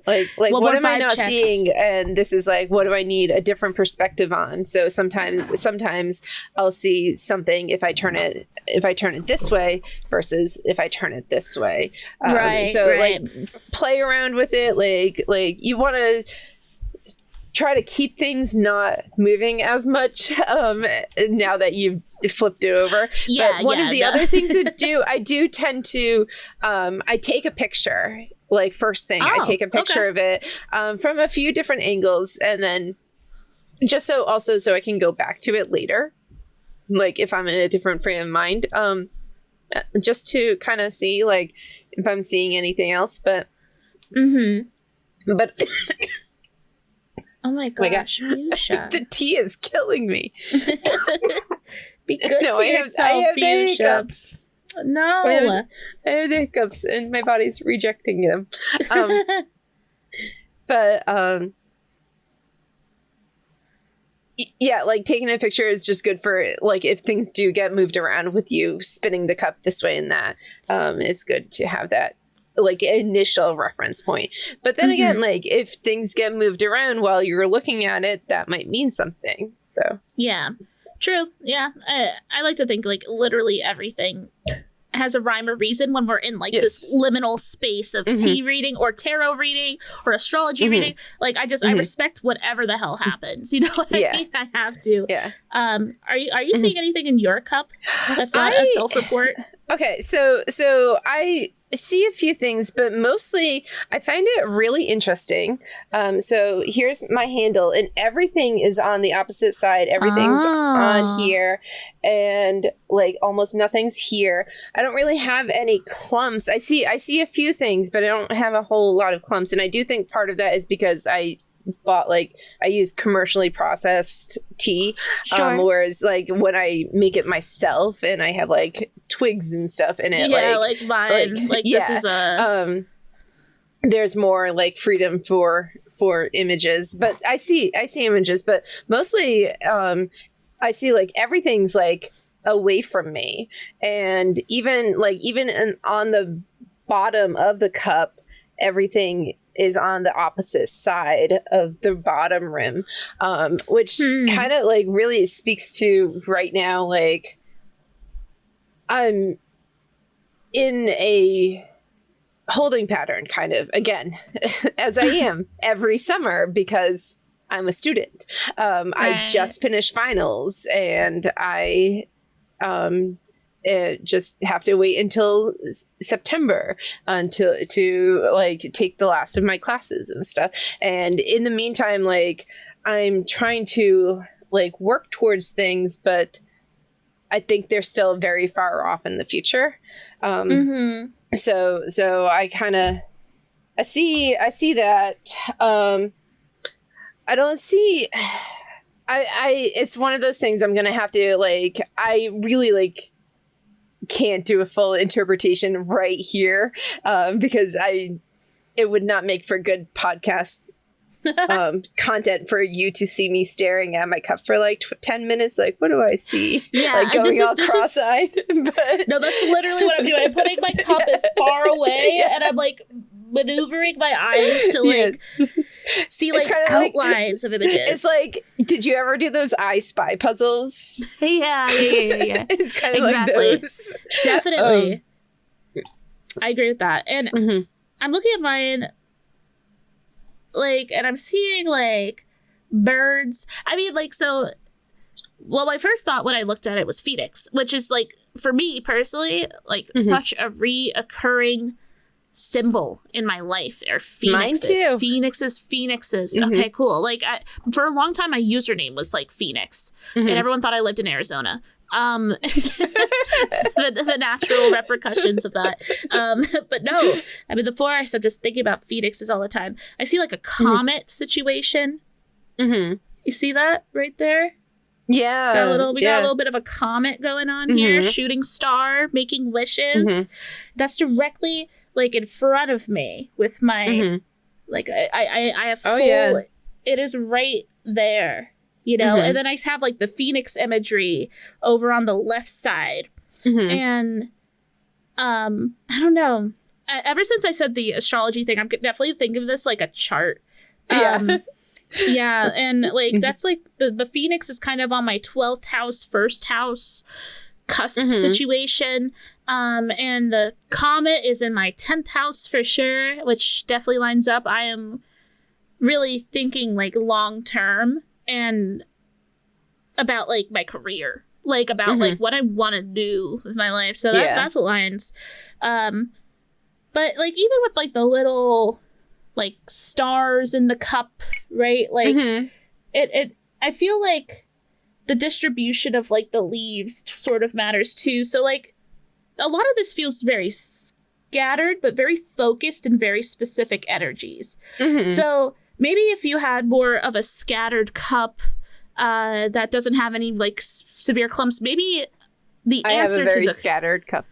like what am I not seeing? And this is like, what do I need a different perspective on? So sometimes I'll see something if I turn it this way versus if I turn it this way. Like play around with it. Like you want to try to keep things not moving as much now that you've flipped it over. But one of the other things I do tend to I take a picture. Like first thing, I take a picture of it from a few different angles, and then just so I can go back to it later, like if I'm in a different frame of mind, just to kind of see like if I'm seeing anything else. But but oh my gosh, Fuchsia. The tea is killing me. Be good to yourself, I have Fuchsia. hiccups. No, I have hiccups and my body's rejecting them. But yeah, like taking a picture is just good for like if things do get moved around with you spinning the cup this way and that. It's good to have that like initial reference point. But then again, like if things get moved around while you're looking at it, that might mean something. So yeah, true. Yeah, I like to think like literally everything has a rhyme or reason when we're in like this liminal space of tea reading or tarot reading or astrology reading. Like I respect whatever the hell happens. You know what I mean? I have to. Yeah. Are you seeing anything in your cup that's not a self-report? Okay, so I see a few things, but mostly I find it really interesting. So here's my handle, and everything is on the opposite side. Everything's on here, and like almost nothing's here. I don't really have any clumps. I see a few things, but I don't have a whole lot of clumps. And I do think part of that is because I use commercially processed tea, whereas like when I make it myself and I have like twigs and stuff in it, like mine, this is a there's more like freedom for images. But I see images, but mostly I see like everything's like away from me, and even on the bottom of the cup, everything is on the opposite side of the bottom rim, which kind of like really speaks to right now, like I'm in a holding pattern kind of again, as I am every summer because I'm a student. I just finished finals, and I just have to wait until September to like take the last of my classes and stuff. And in the meantime, like I'm trying to like work towards things, but I think they're still very far off in the future. So I kind of I see that. I don't see. It's one of those things I'm gonna have to like. I really like can't do a full interpretation right here because it would not make for good podcast content for you to see me staring at my cup for like 10 minutes. Like, what do I see? Yeah, like going all cross-eyed. But no, that's literally what I'm doing. I'm putting my cup as far away, and I'm like maneuvering my eyes to like see like outlines of images. It's like, did you ever do those I Spy puzzles? Yeah. It's kind of like those. Definitely. I agree with that. And I'm looking at mine, like, and I'm seeing like birds. I mean, like, so, well, my first thought when I looked at it was phoenix, which is like, for me personally, like such a reoccurring symbol in my life are phoenixes. Mine too. Phoenixes. Okay, cool. Like, for a long time, my username was like Phoenix, and everyone thought I lived in Arizona. The natural repercussions of that. But no, I mean, the forest, I'm just thinking about phoenixes all the time. I see like a comet situation. You see that right there? Yeah. We got a little bit of a comet going on here. Shooting star, making wishes. That's directly like in front of me with my, like, I have full, it is right there. You know, and then I have like the phoenix imagery over on the left side. And I don't know. Ever since I said the astrology thing, I'm definitely thinking of this like a chart. Yeah, and like that's like the phoenix is kind of on my 12th house, first house cusp situation. And the comet is in my 10th house for sure, which definitely lines up. I am really thinking like long term and about like my career, like about like what I want to do with my life. So that aligns. But like even with like the little like stars in the cup, right? Like it I feel like the distribution of like the leaves sort of matters too. So like a lot of this feels very scattered, but very focused and very specific energies. So maybe if you had more of a scattered cup that doesn't have any like severe clumps, maybe the answer have a very to the scattered cup.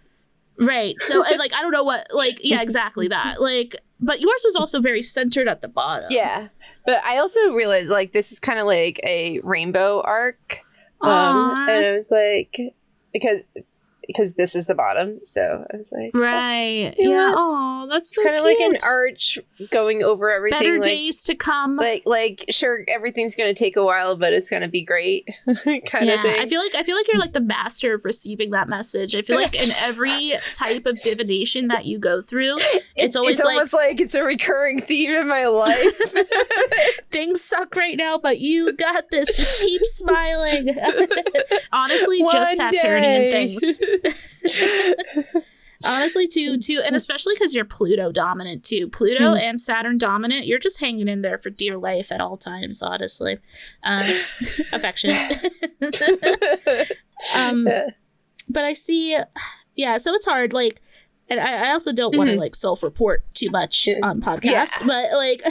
Right. So and like I don't know what like exactly that. Like but yours was also very centered at the bottom. Yeah. But I also realized like this is kind of like a rainbow arc. And I was like because this is the bottom, so I was like, right, yeah. Oh, that's so kind of like an arch going over everything. Better like, days to come. Like sure, everything's gonna take a while, but it's gonna be great, kind of thing. I feel like you're like the master of receiving that message. I feel like in every type of divination that you go through, it's almost like it's a recurring theme in my life. Things suck right now, but you got this. Just keep smiling. Honestly, just Saturnian things. Honestly, too, and especially because you're Pluto dominant too. Pluto and Saturn dominant. You're just hanging in there for dear life at all times. Honestly, affectionate. But I see, so it's hard. Like, and I also don't want to like self-report too much on podcast, but like,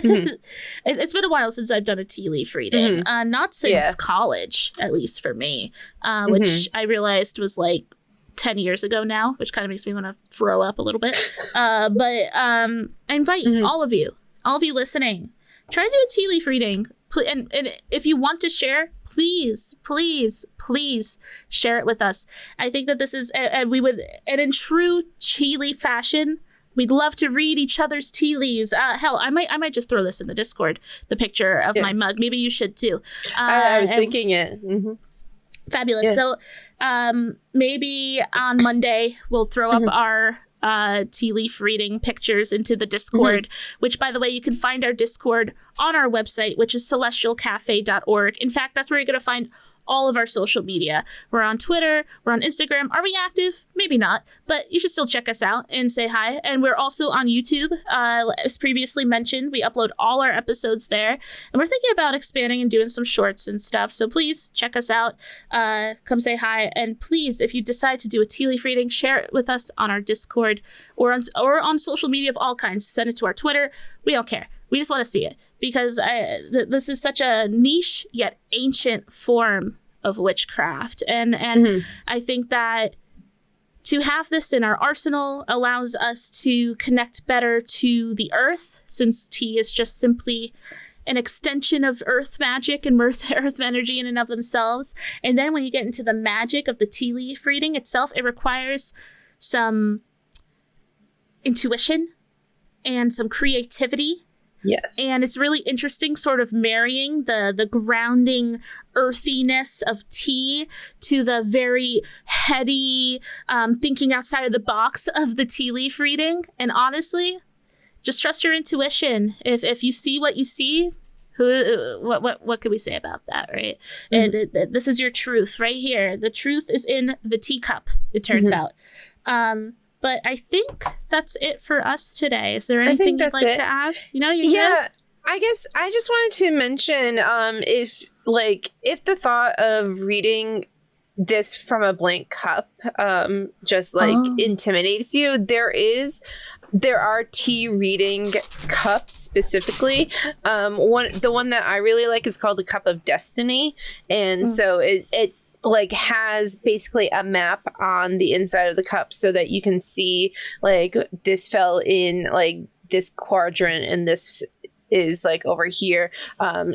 it's been a while since I've done a tea leaf reading. Not since college, at least for me, which I realized was like 10 years ago now, which kind of makes me want to throw up a little bit. But I invite all of you listening, try to do a tea leaf reading. And if you want to share, please share it with us. I think that this is, and in true tea leaf fashion, we'd love to read each other's tea leaves. Hell, I might just throw this in the Discord, the picture of my mug. Maybe you should too. I was thinking it. Fabulous. Yeah. So maybe on Monday we'll throw up our tea leaf reading pictures into the Discord, which, by the way, you can find our Discord on our website, which is celestialcafe.org. In fact, that's where you're going to find all of our social media. We're on Twitter. We're on Instagram. Are we active? Maybe not, but you should still check us out and say hi. And we're also on YouTube. As previously mentioned, we upload all our episodes there. And we're thinking about expanding and doing some shorts and stuff. So please check us out. Come say hi. And please, if you decide to do a tea leaf reading, share it with us on our Discord or on social media of all kinds. Send it to our Twitter. We don't care. We just want to see it because this is such a niche yet ancient form of witchcraft. And I think that to have this in our arsenal allows us to connect better to the earth, since tea is just simply an extension of earth magic and earth energy in and of themselves. And then when you get into the magic of the tea leaf reading itself, it requires some intuition and some creativity. Yes. And it's really interesting sort of marrying the grounding earthiness of tea to the very heady thinking outside of the box of the tea leaf reading. And honestly, just trust your intuition. If you see what you see, what can we say about that, right? Mm-hmm. And this is your truth right here. The truth is in the teacup, it turns out. But I think that's it for us today. Is there anything you'd like to add? You're good? I guess I just wanted to mention if the thought of reading this from a blank cup intimidates you, there are tea reading cups specifically. The one that I really like is called the Cup of Destiny, and so it has basically a map on the inside of the cup so that you can see this fell in this quadrant and this is over here.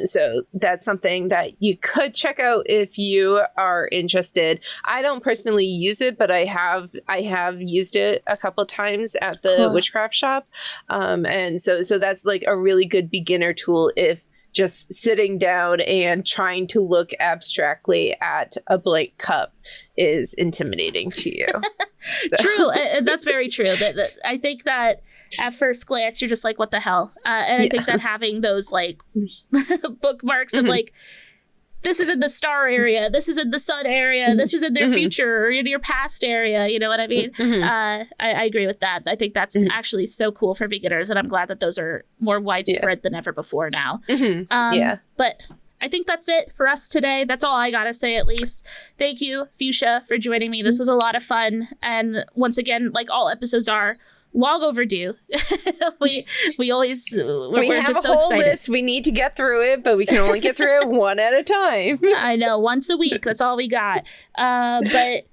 So that's something that you could check out if you are interested. I don't personally use it, but I have used it a couple of times at the witchcraft shop. And so that's a really good beginner tool if just sitting down and trying to look abstractly at a blank cup is intimidating to you. True. That's very true. I think that at first glance, you're just like, what the hell? And I think that having those bookmarks of this is in the star area, this is in the sun area, this is in their future or in your past area. You know what I mean? I agree with that. I think that's actually so cool for beginners. And I'm glad that those are more widespread than ever before now. But I think that's it for us today. That's all I got to say, at least. Thank you, Fuchsia, for joining me. This was a lot of fun. And once again, like all episodes are, long overdue. we're just so excited. List. We need to get through it, but we can only get through it one at a time. I know, once a week. That's all we got. But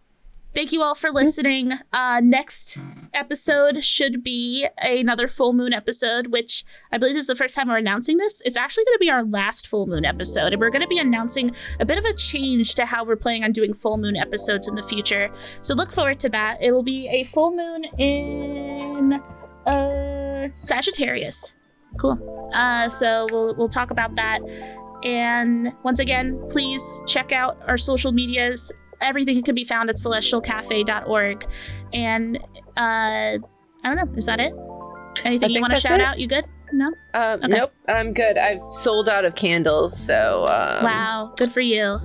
thank you all for listening. Next episode should be another full moon episode, which I believe is the first time we're announcing this. It's actually going to be our last full moon episode, and we're going to be announcing a bit of a change to how we're planning on doing full moon episodes in the future. So look forward to that. It will be a full moon in Sagittarius. Cool. So we'll talk about that. And once again, please check out our social medias. Everything can be found at celestialcafe.org. And I don't know. Is that it? Anything you want to shout out? You good? No? Okay. Nope. I'm good. I've sold out of candles. So wow. Good for you.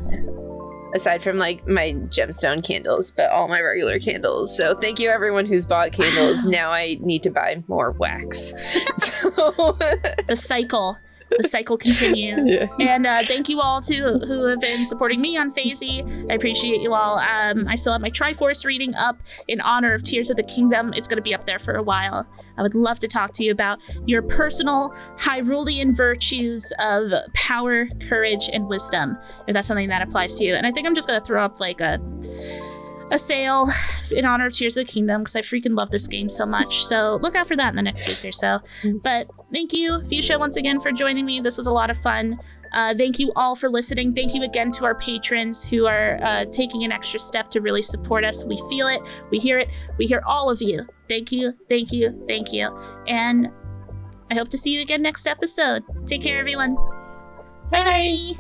Aside from my gemstone candles, but all my regular candles. So thank you everyone who's bought candles. Now I need to buy more wax. So The cycle continues. Yes. And thank you all who have been supporting me on Phasey. I appreciate you all. I still have my Triforce reading up in honor of Tears of the Kingdom. It's going to be up there for a while. I would love to talk to you about your personal Hyrulean virtues of power, courage, and wisdom, if that's something that applies to you. And I think I'm just going to throw up a sale in honor of Tears of the Kingdom because I freaking love this game so much. So look out for that in the next week or so. But thank you, Fuchsia, once again for joining me. This was a lot of fun. Thank you all for listening. Thank you again to our patrons who are taking an extra step to really support us. We feel it. We hear it. We hear all of you. Thank you. Thank you. Thank you. And I hope to see you again next episode. Take care, everyone. Bye.